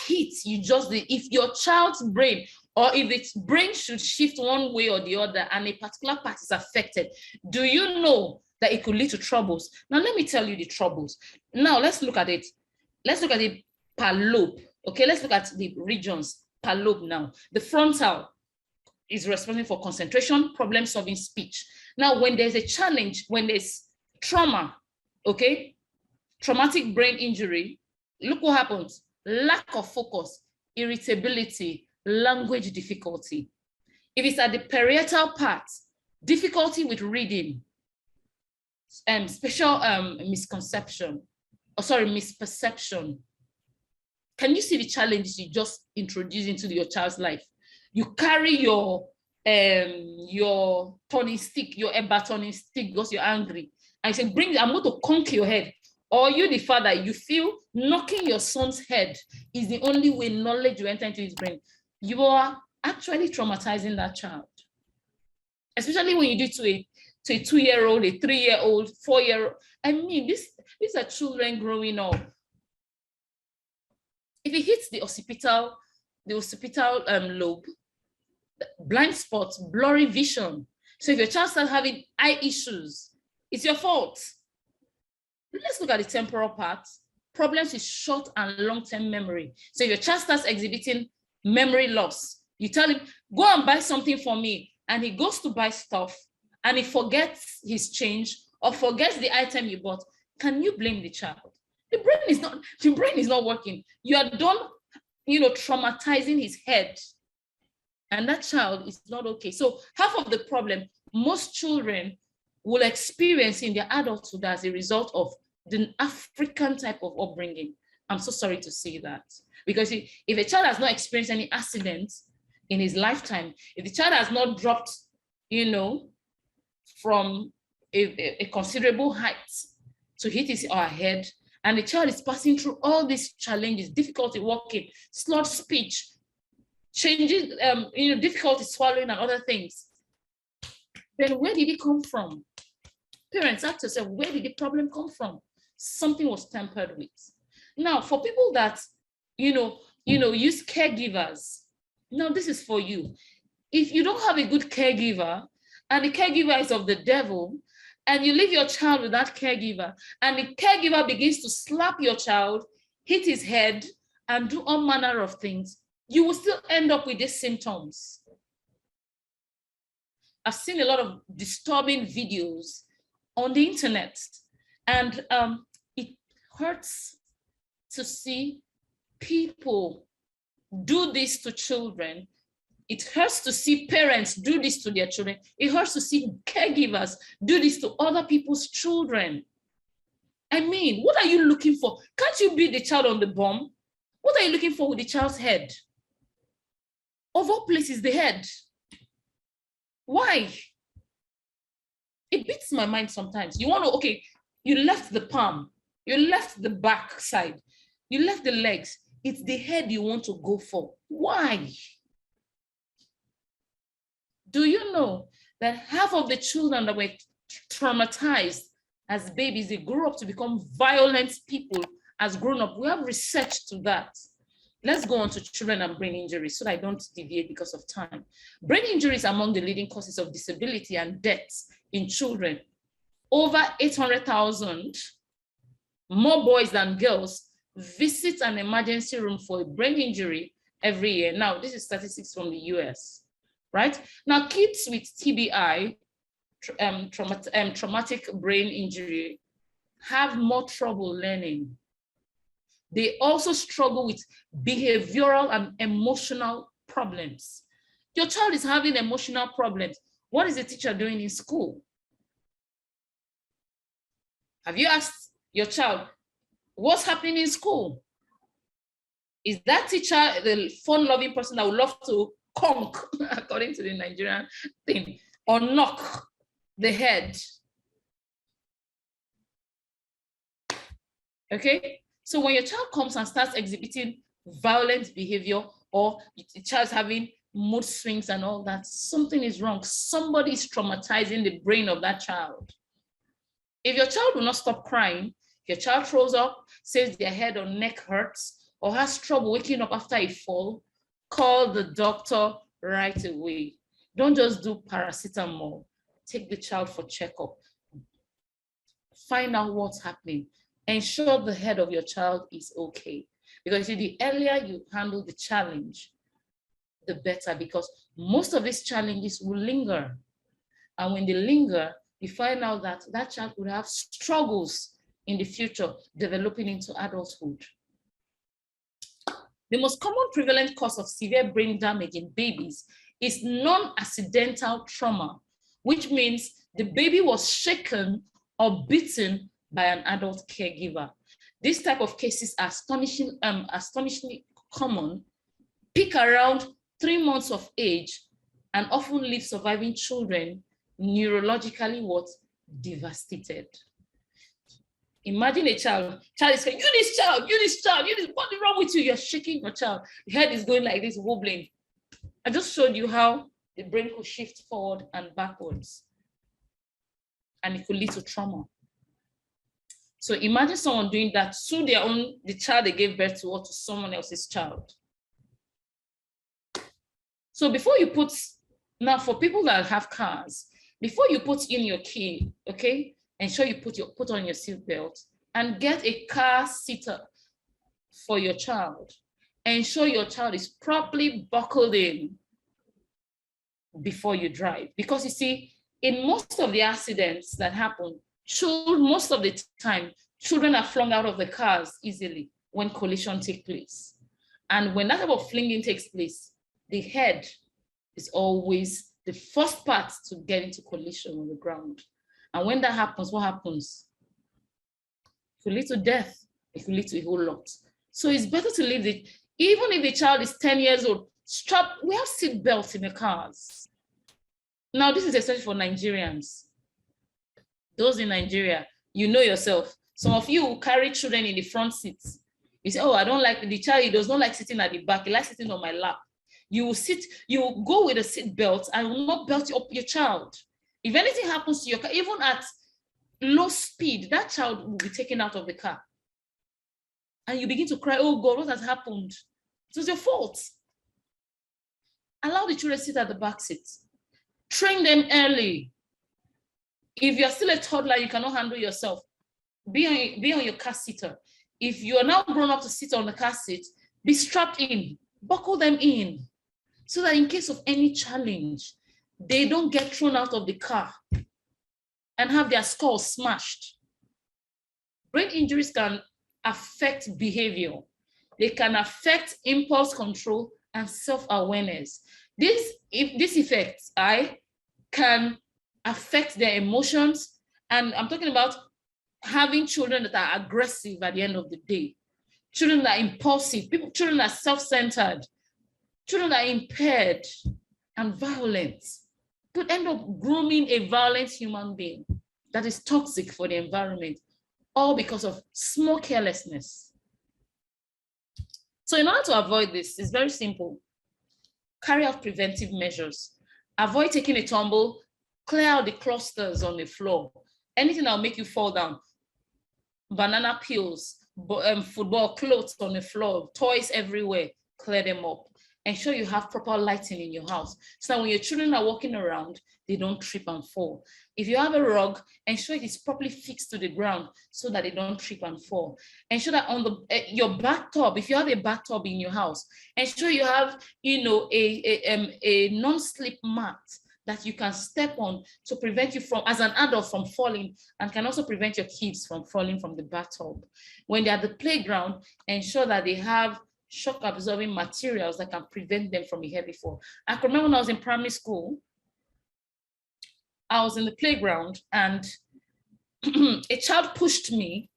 hit you just did, if your child's brain, or if its brain should shift one way or the other and a particular part is affected, do you know that it could lead to troubles? Now, let me tell you the troubles. Now, let's look at it. Let's look at it per lobe. Okay, let's look at the regions per lobe now. The frontal is responsible for concentration, problem-solving, speech. Now, when there's a challenge, when there's trauma, okay, traumatic brain injury, look what happens. Lack of focus, irritability, language difficulty. If it's at the parietal part, difficulty with reading, misperception. can you see the challenges you just introduced into your child's life? You carry your turning stick, your ever turning stick because you're angry. And you say, I'm going to conk your head. Or you, the father, you feel knocking your son's head is the only way knowledge will enter into his brain. You are actually traumatizing that child. Especially when you do to a 2-year-old, a 3-year-old, 4-year-old. I mean, these are children growing up. If it hits the occipital lobe, blind spots, blurry vision. So if your child starts having eye issues, it's your fault. Let's look at the temporal part. Problems with short and long-term memory. So if your child starts exhibiting memory loss, you tell him, go and buy something for me. And he goes to buy stuff and he forgets his change or forgets the item you bought. Can you blame the child? The brain is not working. You are done, traumatizing his head. And that child is not okay. So half of the problem most children will experience in their adulthood as a result of the African type of upbringing. I'm so sorry to say that. Because if a child has not experienced any accidents in his lifetime, if the child has not dropped, from a considerable height to hit his or her head, and the child is passing through all these challenges, difficulty walking, slurred speech, changes, difficulty swallowing and other things, then where did it come from? Parents, ask yourself, where did the problem come from? Something was tampered with. Now, for people that, use caregivers, now this is for you. If you don't have a good caregiver, and the caregiver is of the devil, and you leave your child with that caregiver, and the caregiver begins to slap your child, hit his head, and do all manner of things, you will still end up with these symptoms. I've seen a lot of disturbing videos on the internet, and it hurts to see people do this to children. It hurts to see parents do this to their children. It hurts to see caregivers do this to other people's children. I mean, what are you looking for? Can't you beat the child on the bum? What are you looking for with the child's head? Of all places, the head. Why? It beats my mind sometimes. You left the palm, you left the back side, you left the legs. It's the head you want to go for. Why? Do you know that half of the children that were traumatized as babies, they grew up to become violent people as grown up? We have research to that. Let's go on to children and brain injuries so that I don't deviate because of time. Brain injuries are among the leading causes of disability and deaths in children. Over 800,000 more boys than girls visit an emergency room for a brain injury every year. Now, this is statistics from the US, right? Now, kids with TBI, traumatic brain injury, have more trouble learning. They also struggle with behavioral and emotional problems. Your child is having emotional problems. What is the teacher doing in school? Have you asked your child, what's happening in school? Is that teacher the fun-loving person that would love to conk, according to the Nigerian thing, or knock the head? Okay? So when your child comes and starts exhibiting violent behavior, or the child's having mood swings and all that, something is wrong. Somebody is traumatizing the brain of that child. If your child will not stop crying, your child throws up, says their head or neck hurts, or has trouble waking up after a fall, call the doctor right away. Don't just do paracetamol. Take the child for checkup. Find out what's happening. Ensure the head of your child is okay. Because the earlier you handle the challenge, the better, because most of these challenges will linger. And when they linger, you find out that that child will have struggles in the future, developing into adulthood. The most common prevalent cause of severe brain damage in babies is non-accidental trauma, which means the baby was shaken or beaten by an adult caregiver. These type of cases are astonishingly common, peak around 3 months of age, and often leave surviving children neurologically what? Devastated. Imagine a child is saying, you this child, what is wrong with you? You're shaking your child. The head is going like this, wobbling. I just showed you how the brain could shift forward and backwards. And it could lead to trauma. So imagine someone doing that to the child they gave birth to, or to someone else's child. So before you put, now for people that have cars, before you put in your key, okay, ensure you put on your seatbelt and get a car seater for your child. Ensure your child is properly buckled in before you drive. Because you see, in most of the accidents that happen, most of the time, children are flung out of the cars easily when collision takes place. And when that type of flinging takes place, the head is always the first part to get into collision on the ground. And when that happens, what happens? It could lead to death. It could lead to a whole lot. So it's better to leave it, even if the child is 10 years old, we have seat belts in the cars. Now, this is especially for Nigerians. Those in Nigeria, you know yourself. Some of you carry children in the front seats. You say, oh, I don't like the child. He does not like sitting at the back. He likes sitting on my lap. You will go with a seat belt and will not belt up your child. If anything happens to your car, even at low speed, that child will be taken out of the car. And you begin to cry, oh God, what has happened? It was your fault. Allow the children to sit at the back seat. Train them early. If you're still a toddler, you cannot handle yourself, be on your car seater. If you are now grown up to sit on the car seat, be strapped in, buckle them in, so that in case of any challenge, they don't get thrown out of the car and have their skull smashed. Brain injuries can affect behavior. They can affect impulse control and self-awareness. These effects can affect their emotions. And I'm talking about having children that are aggressive at the end of the day, children that are impulsive, children that are self-centered, children that are impaired and violent, could end up grooming a violent human being that is toxic for the environment, all because of small carelessness. So in order to avoid this, it's very simple. Carry out preventive measures. Avoid taking a tumble, clear out the clusters on the floor. Anything that will make you fall down. Banana peels, football clothes on the floor, toys everywhere, clear them up. Ensure you have proper lighting in your house so that when your children are walking around, they don't trip and fall. If you have a rug, ensure it is properly fixed to the ground so that they don't trip and fall. Ensure that on your bathtub, if you have a bathtub in your house, ensure you have, a non-slip mat that you can step on to prevent you from, as an adult, from falling, and can also prevent your kids from falling from the bathtub. When they're at the playground, ensure that they have shock absorbing materials that can prevent them from a heavy fall. I can remember when I was in primary school, I was in the playground and a child pushed me.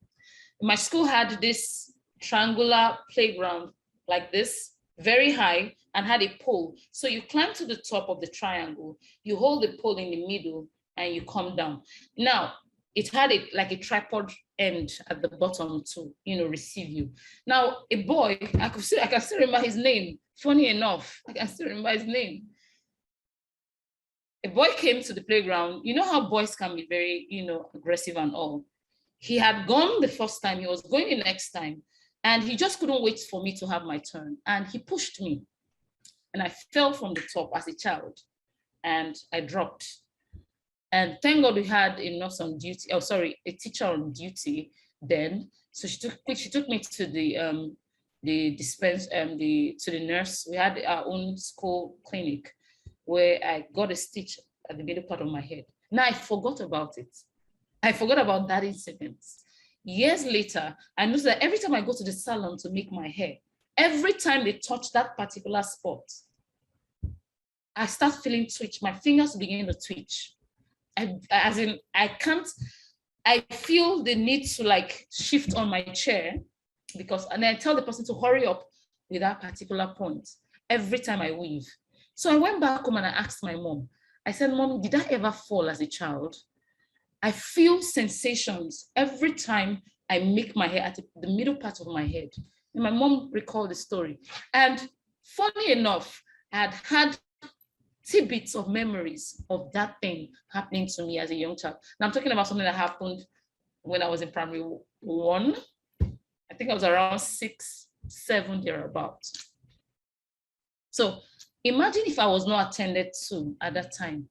My school had this triangular playground like this, very high, and had a pole. So you climb to the top of the triangle, you hold the pole in the middle, and you come down. Now, it had like a tripod end at the bottom to, receive you. Now, a boy, I can still remember his name. Funny enough, I can still remember his name. A boy came to the playground. You know how boys can be very, aggressive and all. He had gone the first time, he was going the next time, and he just couldn't wait for me to have my turn. And he pushed me, and I fell from the top as a child, and I dropped. And thank God we had a nurse on duty, a teacher on duty then. So she took me to the nurse. We had our own school clinic where I got a stitch at the middle part of my head. Now I forgot about it. I forgot about that incident. Years later, I noticed that every time I go to the salon to make my hair, every time they touch that particular spot, I start feeling twitch. My fingers begin to twitch. I can't, I feel the need to like shift on my chair because, and I tell the person to hurry up with that particular point every time I weave. So I went back home and I asked my mom, I said, Mom, did I ever fall as a child? I feel sensations every time I make my hair at the middle part of my head. And my mom recalled the story. And funny enough, I had tidbits of memories of that thing happening to me as a young child. Now I'm talking about something that happened when I was in primary 1. I think I was around 6, 7, thereabouts. So imagine if I was not attended to at that time.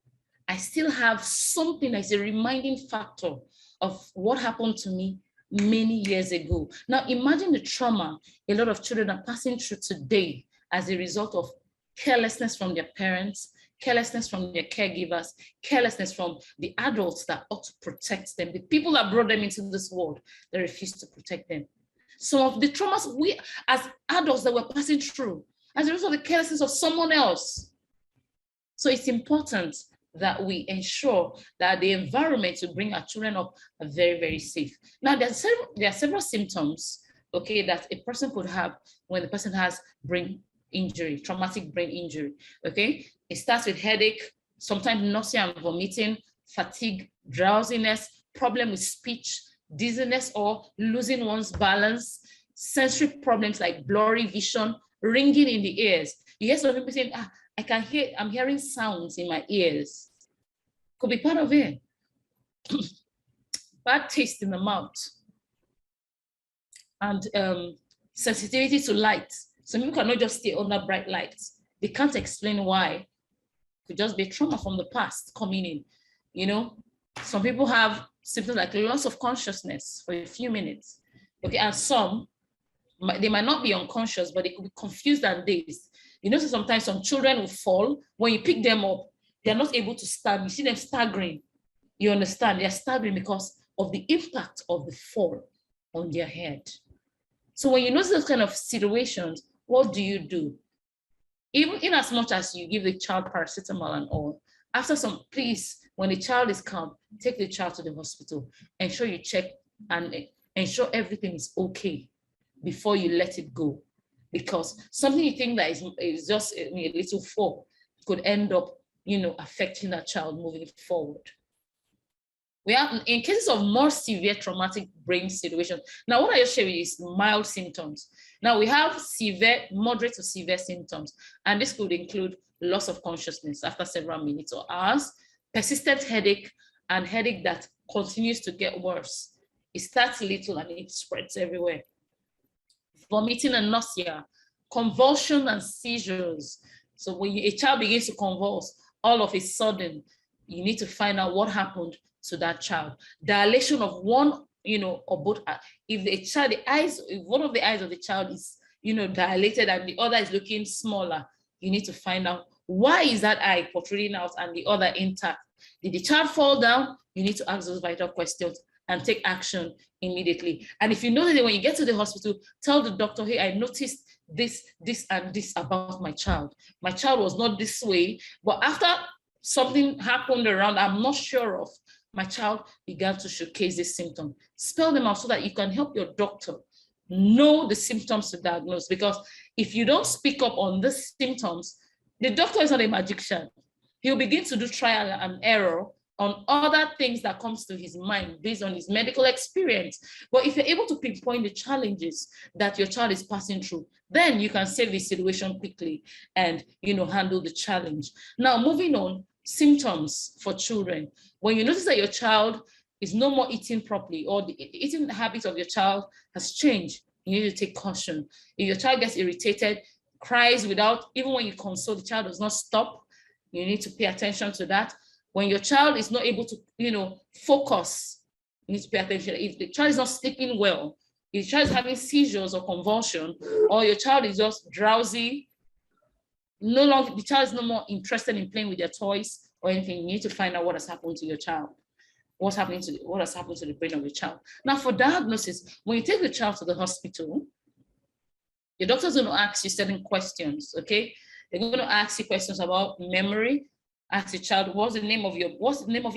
I still have something that's a reminding factor of what happened to me many years ago. Now imagine the trauma a lot of children are passing through today as a result of carelessness from their parents, carelessness from their caregivers, carelessness from the adults that ought to protect them, the people that brought them into this world that refuse to protect them. Some of the traumas we as adults that we're passing through as a result of the carelessness of someone else. So it's important that we ensure that the environment to bring our children up are very, very safe. Now, there are several symptoms, okay, that a person could have when the person has brain injury, traumatic brain injury, okay? It starts with headache, sometimes nausea and vomiting, fatigue, drowsiness, problem with speech, dizziness or losing one's balance, sensory problems like blurry vision, ringing in the ears. You hear some people saying, I'm hearing sounds in my ears. Could be part of it. Bad taste in the mouth. And sensitivity to light. Some people cannot just stay under bright lights. They can't explain why. It could just be trauma from the past coming in. You know, some people have symptoms like loss of consciousness for a few minutes. Okay, and some, they might not be unconscious, but they could be confused and dazed. You know, so sometimes some children will fall. When you pick them up, they're not able to stand. You see them staggering. You understand? They're staggering because of the impact of the fall on their head. So when you notice those kind of situations, what do? Even in as much as you give the child paracetamol and all, after some, please, when the child is calm, take the child to the hospital. Ensure you check and ensure everything is okay before you let it go. Because something you think that is just a little fall could end up, affecting that child moving forward. We have, in cases of more severe traumatic brain situations, now what I just share with you is mild symptoms. Now we have severe, moderate to severe symptoms, and this could include loss of consciousness after several minutes or hours, persistent headache, and headache that continues to get worse. It starts little and it spreads everywhere. Vomiting and nausea, convulsion and seizures. So when a child begins to convulse, all of a sudden, you need to find out what happened to that child. Dilation of one, or both. If the child, if one of the eyes of the child is, dilated and the other is looking smaller, you need to find out why is that eye protruding out and the other intact. Did the child fall down? You need to ask those vital questions and take action immediately. And if you notice that when you get to the hospital, tell the doctor, hey, I noticed this, and this about my child. My child was not this way, but after something happened around, I'm not sure of, my child began to showcase this symptom. Spell them out so that you can help your doctor know the symptoms to diagnose. Because if you don't speak up on the symptoms, the doctor is not a magician. He'll begin to do trial and error on other things that comes to his mind based on his medical experience. But if you're able to pinpoint the challenges that your child is passing through, then you can save the situation quickly and handle the challenge. Now, moving on, symptoms for children. When you notice that your child is no more eating properly or the eating habits of your child has changed, you need to take caution. If your child gets irritated, cries without, even when you console, the child does not stop, you need to pay attention to that. When your child is not able to, focus, you need to pay attention. If the child is not sleeping well, if the child is having seizures or convulsion, or your child is just drowsy, no longer, the child is no more interested in playing with their toys or anything, you need to find out what has happened to your child. What has happened to the brain of your child. Now for diagnosis, when you take the child to the hospital, your doctor's going to ask you certain questions, okay? They're going to ask you questions about memory, Ask your child, what's the name of your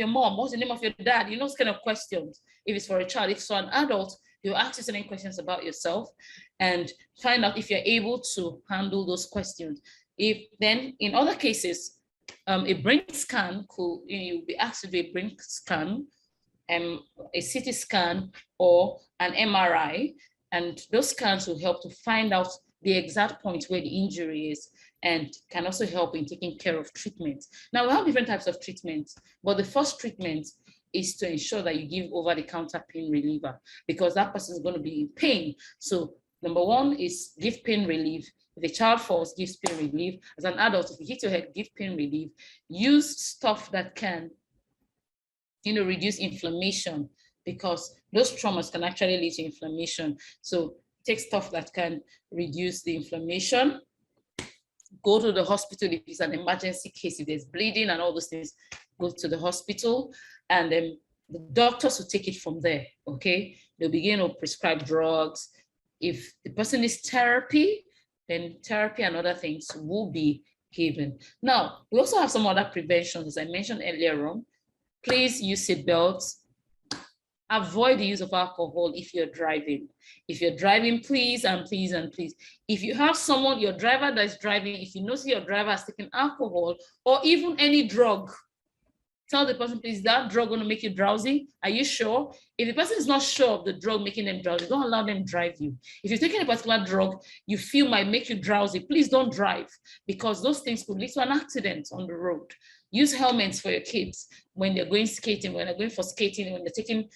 mom? What's the name of your dad? You know, those kind of questions. If it's for a child, if it's for an adult, you'll ask you certain questions about yourself and find out if you're able to handle those questions. If then, in other cases, a brain scan could, you'll be asked to do a brain scan, a CT scan, or an MRI, and those scans will help to find out the exact point where the injury is and can also help in taking care of treatment. Now, we have different types of treatments, but the first treatment is to ensure that you give over-the-counter pain reliever because that person is going to be in pain. So number one is give pain relief. If a child falls, gives pain relief. As an adult, if you hit your head, give pain relief. Use stuff that can, reduce inflammation because those traumas can actually lead to inflammation. So take stuff that can reduce the inflammation. Go to the hospital if it's an emergency case, if there's bleeding and all those things, go to the hospital and then the doctors will take it from there, okay? They'll begin to prescribe drugs. If the person needs therapy, then therapy and other things will be given. Now, we also have some other preventions, as I mentioned earlier on. Please use seatbelts. Avoid the use of alcohol if you're driving. If you're driving, please and please and please. If you have someone, your driver that's driving, if you notice your driver has taken alcohol or even any drug, tell the person, please, is that drug going to make you drowsy? Are you sure? If the person is not sure of the drug making them drowsy, don't allow them to drive you. If you're taking a particular drug you feel might make you drowsy, please don't drive because those things could lead to an accident on the road. Use helmets for your kids when they're going skating, when they're going for skating, when they're taking,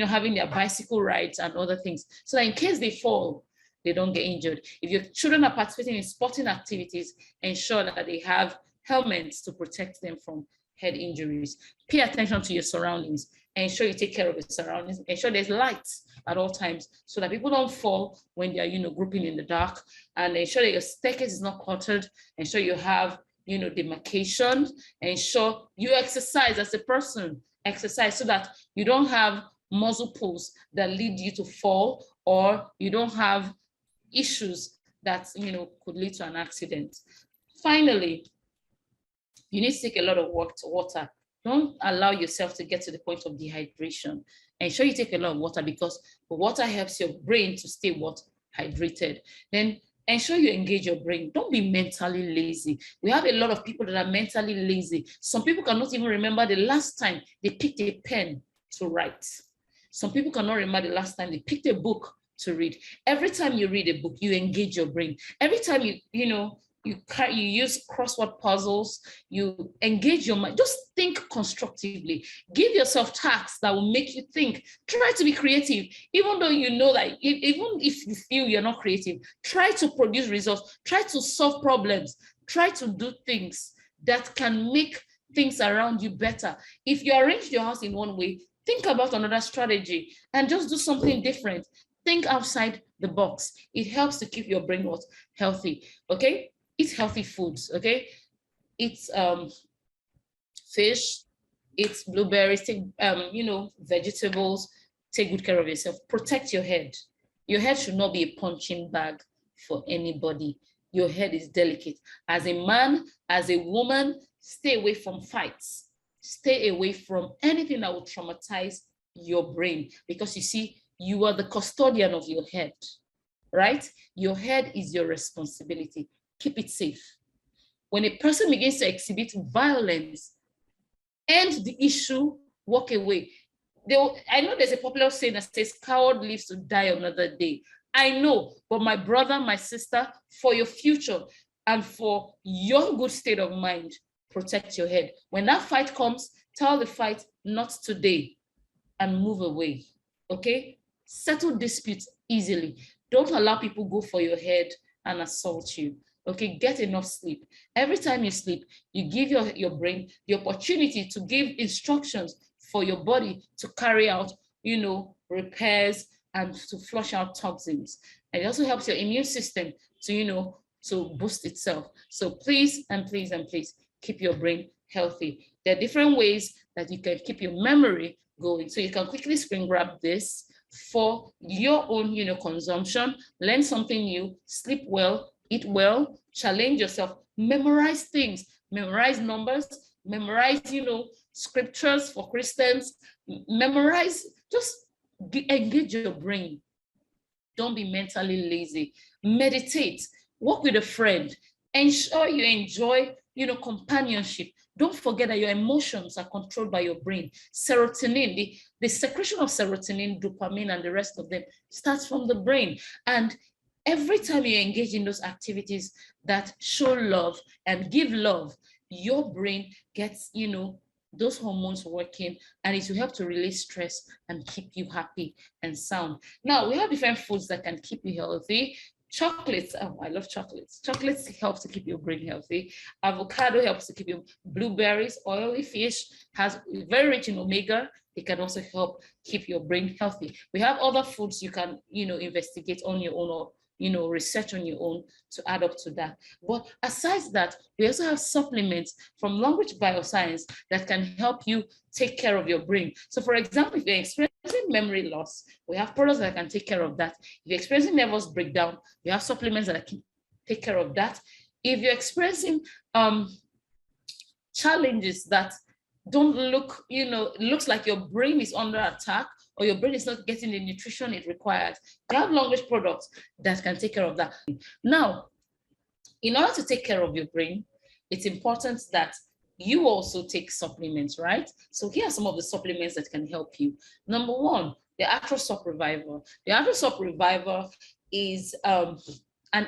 having their bicycle rides and other things. So that in case they fall, they don't get injured. If your children are participating in sporting activities, ensure that they have helmets to protect them from head injuries. Pay attention to your surroundings. Ensure you take care of your surroundings. Ensure there's lights at all times so that people don't fall when they're, grouping in the dark. And ensure that your staircase is not cluttered. Ensure you have demarcation. Ensure you exercise as a person. Exercise so that you don't have muscle pulls that lead you to fall, or you don't have issues that could lead to an accident. Finally, you need to take a lot of water. Don't allow yourself to get to the point of dehydration. Ensure you take a lot of water because water helps your brain to stay hydrated. Then ensure you engage your brain. Don't be mentally lazy. We have a lot of people that are mentally lazy. Some people cannot even remember the last time they picked a pen to write. Some people cannot remember the last time they picked a book to read. Every time you read a book, you engage your brain. Every time you use crossword puzzles, you engage your mind. Just think constructively. Give yourself tasks that will make you think. Try to be creative, even though you know that even if you feel you're not creative, try to produce results, try to solve problems, try to do things that can make things around you better. If you arrange your house in one way, think about another strategy and just do something different. Think outside the box. It helps to keep your brain healthy, okay? Eat healthy foods, okay? Eat fish, eat blueberries, take, vegetables, take good care of yourself. Protect your head. Your head should not be a punching bag for anybody. Your head is delicate. As a man, as a woman, stay away from fights. Stay away from anything that will traumatize your brain because you see, you are the custodian of your head, right? Your head is your responsibility. Keep it safe. When a person begins to exhibit violence, end the issue, walk away. I know there's a popular saying that says, coward lives to die another day. I know, but my brother, my sister, for your future and for your good state of mind, protect your head. When that fight comes, tell the fight, not today, and move away, okay? Settle disputes easily. Don't allow people go for your head and assault you. Okay, get enough sleep. Every time you sleep, you give your brain the opportunity to give instructions for your body to carry out, repairs and to flush out toxins. And it also helps your immune system to, to boost itself. So please and please and please keep your brain healthy. There are different ways that you can keep your memory going. So you can quickly screen grab this for your own, consumption, learn something new, sleep well, eat well, challenge yourself, memorize things, memorize numbers, memorize, scriptures for Christians, memorize, just engage your brain. Don't be mentally lazy. Meditate, work with a friend, ensure you enjoy, companionship. Don't forget that your emotions are controlled by your brain. Serotonin, the secretion of serotonin, dopamine, and the rest of them starts from the brain. And every time you engage in those activities that show love and give love, your brain gets, those hormones working, and it will help to release stress and keep you happy and sound. Now, we have different foods that can keep you healthy. Chocolates, oh, I love chocolates. Chocolates help to keep your brain healthy. Avocado helps to keep you, blueberries, oily fish has very rich in omega. It can also help keep your brain healthy. We have other foods you can, investigate on your own, or research on your own to add up to that. But aside that, we also have supplements from Longrich Bioscience that can help you take care of your brain. So for example, if you're experiencing memory loss, we have products that can take care of that. If you're experiencing nervous breakdown, we have supplements that can take care of that. If you're experiencing challenges that don't look, it looks like your brain is under attack, or your brain is not getting the nutrition it requires, you have Longrich products that can take care of that. Now, in order to take care of your brain, it's important that you also take supplements, right? So here are some of the supplements that can help you. Number one, the Atrosop Reviver. The Atrosop Reviver is an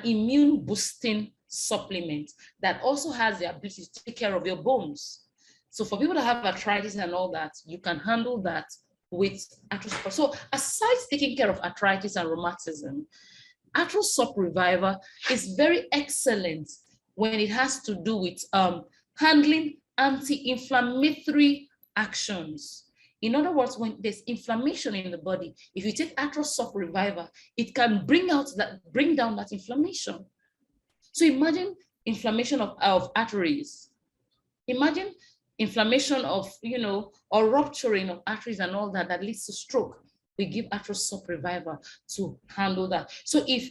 immune boosting supplement that also has the ability to take care of your bones. So for people that have arthritis and all that, you can handle that with Atrosop. So aside taking care of arthritis and rheumatism, Atrosop Reviver is very excellent when it has to do with handling anti-inflammatory actions. In other words, when there's inflammation in the body, if you take Atrosop Reviver, it can bring down that inflammation. So imagine inflammation of arteries. Imagine inflammation of, or rupturing of arteries and all that leads to stroke. We give Atrosop Reviver to handle that. So if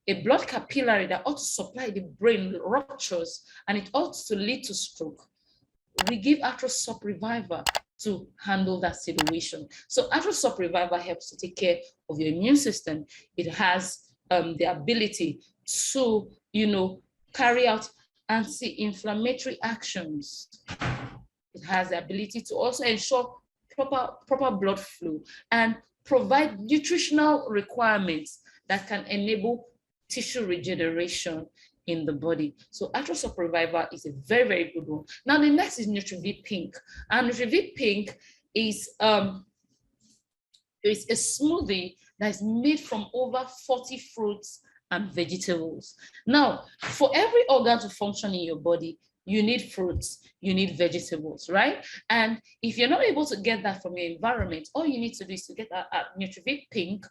a blood capillary that ought to supply the brain ruptures and it ought to lead to stroke, we give Atrosop Reviver to handle that situation. So Atrosop Reviver helps to take care of your immune system. It has the ability to, carry out anti-inflammatory actions. It has the ability to also ensure proper blood flow and provide nutritional requirements that can enable tissue regeneration in the body. So Atrosop Reviver is a very, very good one. Now the next is NutriV Pink. And NutriV Pink is a smoothie that is made from over 40 fruits and vegetables. Now, for every organ to function in your body, you need fruits, you need vegetables, right? And if you're not able to get that from your environment, all you need to do is to get a NutriV Pink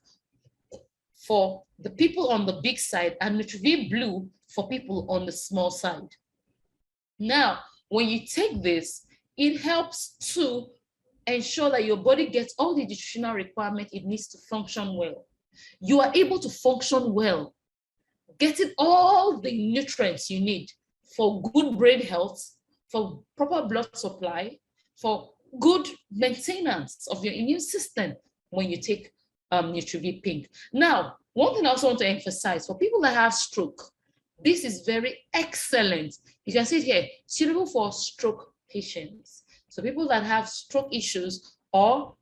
for the people on the big side and NutriV Blue for people on the small side. Now, when you take this, it helps to ensure that your body gets all the nutritional requirements it needs to function well. You are able to function well, getting all the nutrients you need for good brain health, for proper blood supply, for good maintenance of your immune system when you take NutriV Pink. Now, one thing I also want to emphasize, for people that have stroke, this is very excellent. You can see it here, suitable for stroke patients. So people that have stroke issues, or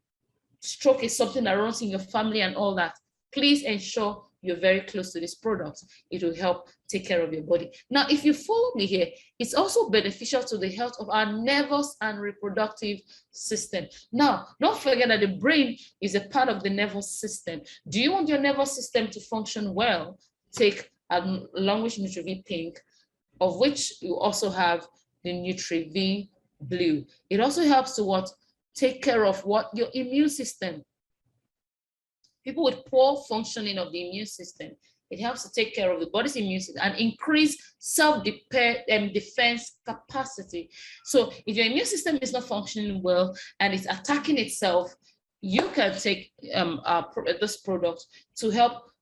stroke is something that runs in your family and all that, please ensure you're very close to this product. It will help take care of your body. Now, if you follow me here, it's also beneficial to the health of our nervous and reproductive system. Now, don't forget that the brain is a part of the nervous system. Do you want your nervous system to function well? Take a Longrich NutriV Pink, of which you also have the NutriV Blue. It also helps to take care of your immune system. People with poor functioning of the immune system, it helps to take care of the body's immune system and increase self-defense capacity. So if your immune system is not functioning well and it's attacking itself, you can take this product to help,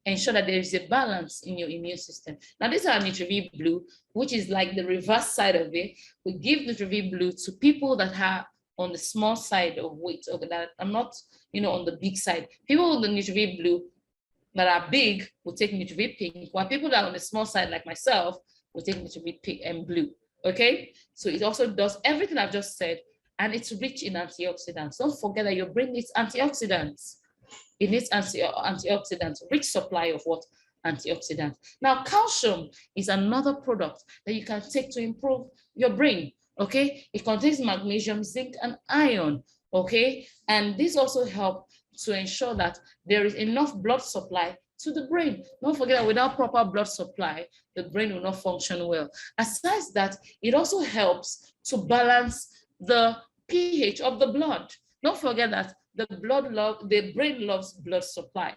ensure that there is a balance in your immune system. Now, this is our NutriV Blue, which is like the reverse side of it. We give NutriV Blue to people that are on the small side of weight, or that are not, on the big side. People with the NutriV Blue that are big will take NutriV Pink, while people that are on the small side, like myself, will take NutriV Pink and Blue. Okay, so it also does everything I've just said, and it's rich in antioxidants. Don't forget that your brain needs antioxidants. It needs antioxidants, rich supply of what? Antioxidants. Now, calcium is another product that you can take to improve your brain. Okay, it contains magnesium, zinc, and iron. Okay, and this also helps to ensure that there is enough blood supply to the brain. Don't forget that without proper blood supply, the brain will not function well. Aside that, it also helps to balance the pH of the blood. Don't forget that the brain loves blood supply.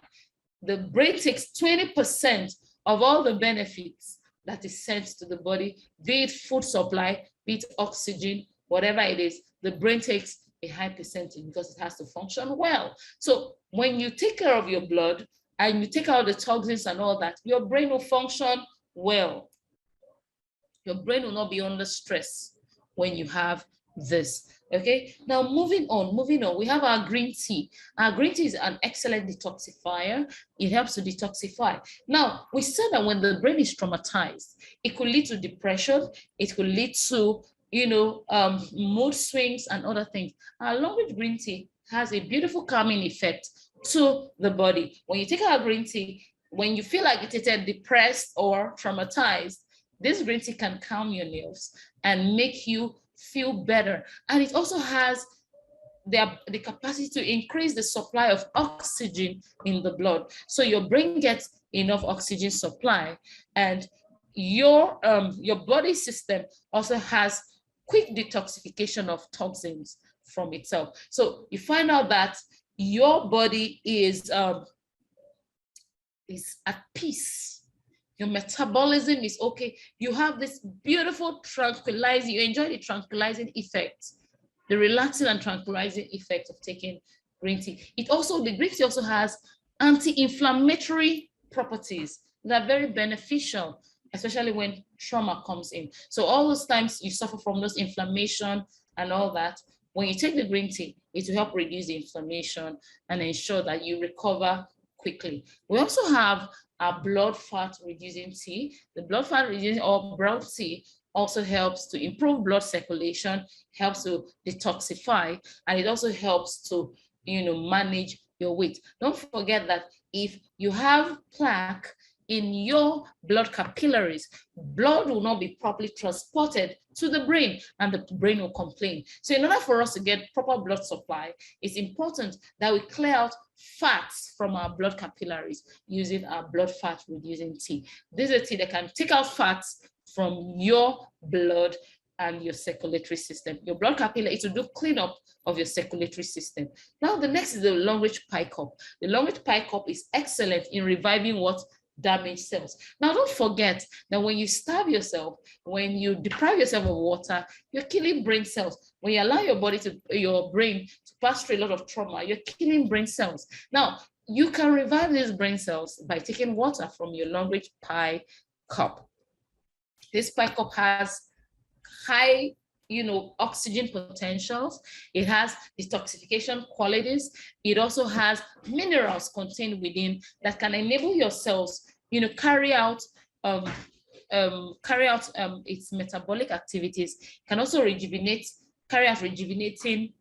The brain takes 20% of all the benefits that is sent to the body, be it food supply, be it oxygen, whatever it is. The brain takes a high percentage because it has to function well. So when you take care of your blood and you take out the toxins and all that, your brain will function well. Your brain will not be under stress when you have this. Okay, now moving on, we have our green tea. Our green tea is an excellent detoxifier. It helps to detoxify. Now, we said that when the brain is traumatized, it could lead to depression, it could lead to, mood swings and other things. Our Longrich green tea has a beautiful calming effect to the body. When you take our green tea, when you feel like it's depressed or traumatized, this green tea can calm your nerves and make you feel better. And it also has the capacity to increase the supply of oxygen in the blood. So your brain gets enough oxygen supply, and your body system also has quick detoxification of toxins from itself. So you find out that your body is at peace. Your metabolism is okay. You have this beautiful tranquilizing, you enjoy the tranquilizing effect, the relaxing and tranquilizing effect of taking green tea. The green tea also has anti-inflammatory properties that are very beneficial, especially when trauma comes in. So all those times you suffer from those inflammation and all that, when you take the green tea, it will help reduce the inflammation and ensure that you recover quickly. We also have our blood fat reducing tea. The blood fat reducing or brown tea also helps to improve blood circulation, helps to detoxify, and it also helps to manage your weight. Don't forget that if you have plaque in your blood capillaries, blood will not be properly transported to the brain and the brain will complain. So in order for us to get proper blood supply, it's important that we clear out fats from our blood capillaries using our blood fat reducing tea. This is a tea that can take out fats from your blood and your circulatory system. Your blood capillary, it will do cleanup of your circulatory system. Now the next is the Longrich pie cup. The Longrich pie cup is excellent in reviving what? Damaged cells. Now don't forget that when you starve yourself, when you deprive yourself of water, you're killing brain cells. When you allow your brain to pass through a lot of trauma, you're killing brain cells. Now you can revive these brain cells by taking water from your Longrich pie cup. This pie cup has high oxygen potentials. It has detoxification qualities. It also has minerals contained within that can enable your cells, carry out its metabolic activities. Can also carry out rejuvenating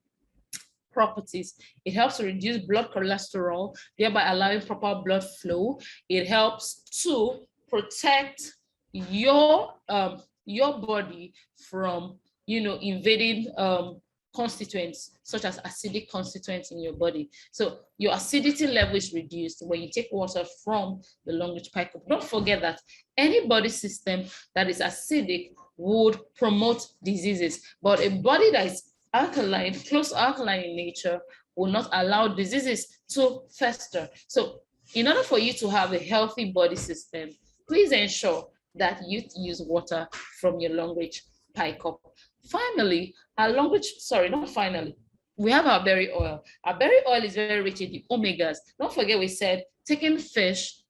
properties. It helps to reduce blood cholesterol, thereby allowing proper blood flow. It helps to protect your body from invading constituents such as acidic constituents in your body. So your acidity level is reduced when you take water from the Longrich pie cup. Don't forget that any body system that is acidic would promote diseases, but a body that is alkaline, close alkaline in nature, will not allow diseases to fester. So in order for you to have a healthy body system, please ensure that you use water from your Longrich pie cup. Finally, we have our berry oil. Our berry oil is very rich in the omegas. Don't forget we said taking fish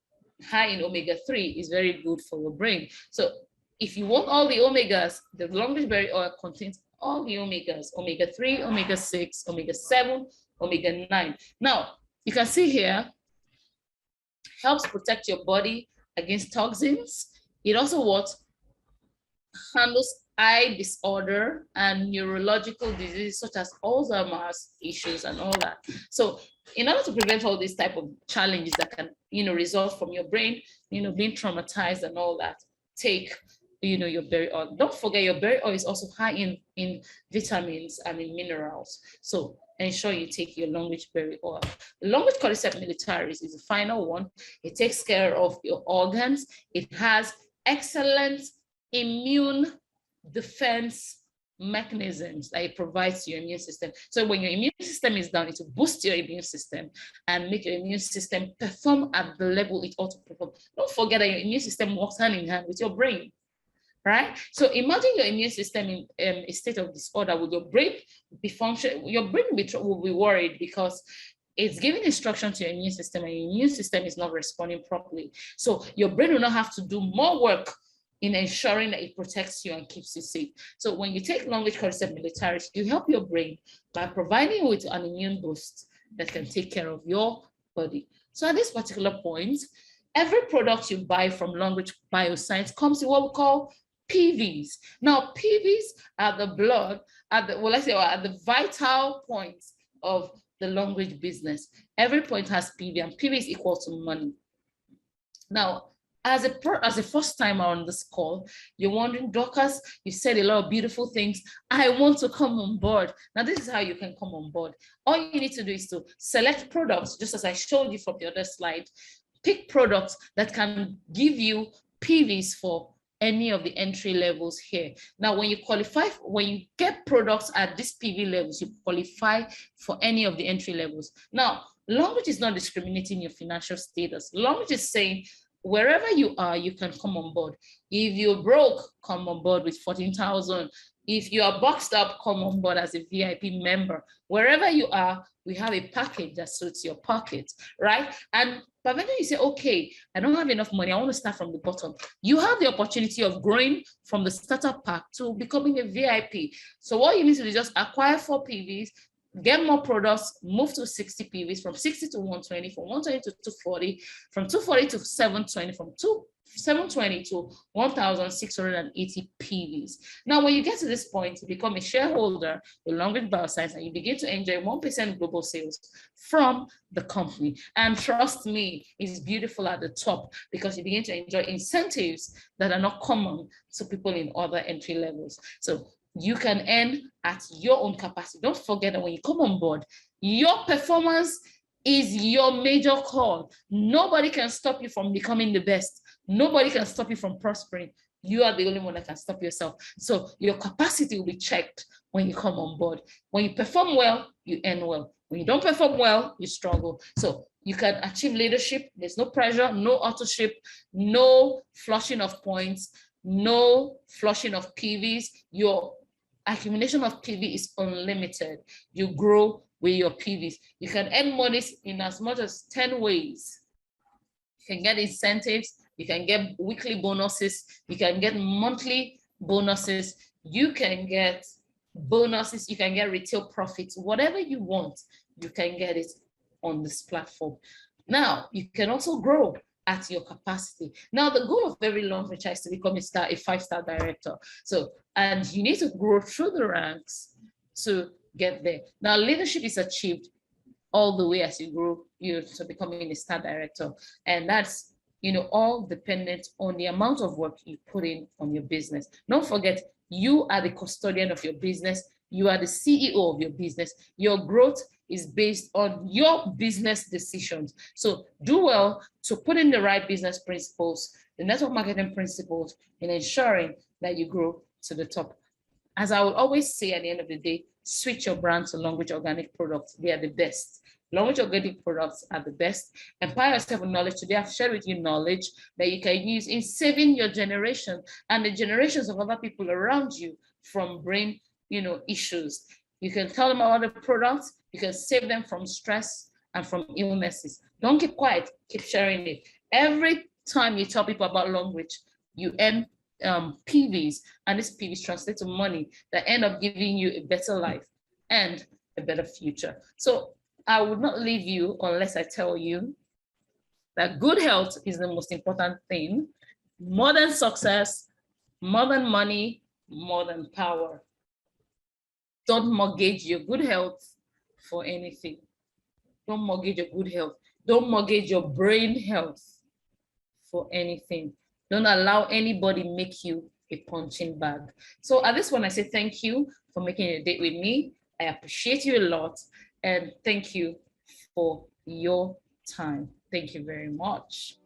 high in omega-3 is very good for your brain. So if you want all the omegas, the Longrich berry oil contains all the omegas, omega-3, omega-6, omega-7, omega-9. Now, you can see here, helps protect your body against toxins. It also what handles eye disorder and neurological diseases such as Alzheimer's issues and all that. So in order to prevent all these type of challenges that can, result from your brain, being traumatized and all that, take, your berry oil. Don't forget your berry oil is also high in vitamins and in minerals. So ensure you take your Longrich berry oil. The Longrich cordyceps militaris is the final one. It takes care of your organs. It has excellent immune defense mechanisms that it provides to your immune system. So when your immune system is down, it will boost your immune system and make your immune system perform at the level it ought to perform. Don't forget that your immune system works hand in hand with your brain, right? So imagine your immune system in a state of disorder. Will your brain be function? Your brain will be worried because it's giving instruction to your immune system and your immune system is not responding properly. So your brain will not have to do more work in ensuring that it protects you and keeps you safe. So when you take Longrich cordyceps militaris, you help your brain by providing you with an immune boost that can take care of your body. So at this particular point, every product you buy from Longrich Bioscience comes in what we call PVs. Now, PVs are the blood, are the vital points of the Longrich business. Every point has PV, and PV is equal to money. Now, as a first timer on this call, you're wondering, Dorcas, you said a lot of beautiful things. I want to come on board. Now, this is how you can come on board. All you need to do is to select products, just as I showed you from the other slide. Pick products that can give you PVs for any of the entry levels here. Now, when you get products at this PV levels, you qualify for any of the entry levels. Now, Longrich is not discriminating your financial status. Longrich is saying, wherever you are, you can come on board. If you're broke, come on board with 14,000. If you are boxed up, come on board as a VIP member. Wherever you are, we have a package that suits your pocket, right? And but when you say, okay, I don't have enough money, I want to start from the bottom, you have the opportunity of growing from the starter pack to becoming a VIP. So what you need to do is just acquire 4 PVs, get more products, move to 60 PVs, from 60 to 120, from 120 to 240, from 240 to 720, from 720 to 1,680 PVs. Now, when you get to this point, you become a shareholder with Longrich Bioscience and you begin to enjoy 1% global sales from the company. And trust me, it's beautiful at the top because you begin to enjoy incentives that are not common to people in other entry levels. So you can earn at your own capacity. Don't forget that when you come on board, your performance is your major call. Nobody can stop you from becoming the best. Nobody can stop you from prospering. You are the only one that can stop yourself. So your capacity will be checked when you come on board. When you perform well, you earn well. When you don't perform well, you struggle. So you can achieve leadership. There's no pressure, no authorship, no flushing of points, no flushing of PVs. Your accumulation of PV is unlimited. You grow with your PVs. You can earn money in as much as 10 ways. You can get incentives, you can get weekly bonuses, you can get monthly bonuses, you can get bonuses, you can get retail profits, whatever you want, you can get it on this platform. Now, you can also grow at your capacity. Now, the goal of every Longrich is to become a 5-star director. So, and you need to grow through the ranks to get there. Now, leadership is achieved all the way as you grow to becoming a star director. And that's, all dependent on the amount of work you put in on your business. Don't forget, you are the custodian of your business. You are the CEO of your business. Your growth is based on your business decisions. So do well to put in the right business principles, the network marketing principles, in ensuring that you grow to the top. As I will always say at the end of the day, switch your brand to Longrich Organic products. They are the best. Longrich Organic products are the best. Empower yourself with knowledge. Today, I've shared with you knowledge that you can use in saving your generation and the generations of other people around you from brain, issues. You can tell them about the products. You can save them from stress and from illnesses. Don't keep quiet. Keep sharing it. Every time you tell people about Longrich, you earn PVs, and this PVs translate to money that end up giving you a better life and a better future. So I would not leave you unless I tell you that good health is the most important thing, more than success, more than money, more than power. Don't mortgage your good health for anything. Don't mortgage your good health. Don't mortgage your brain health for anything. Don't allow anybody make you a punching bag. So at this one, I say thank you for making a date with me. I appreciate you a lot. And thank you for your time. Thank you very much.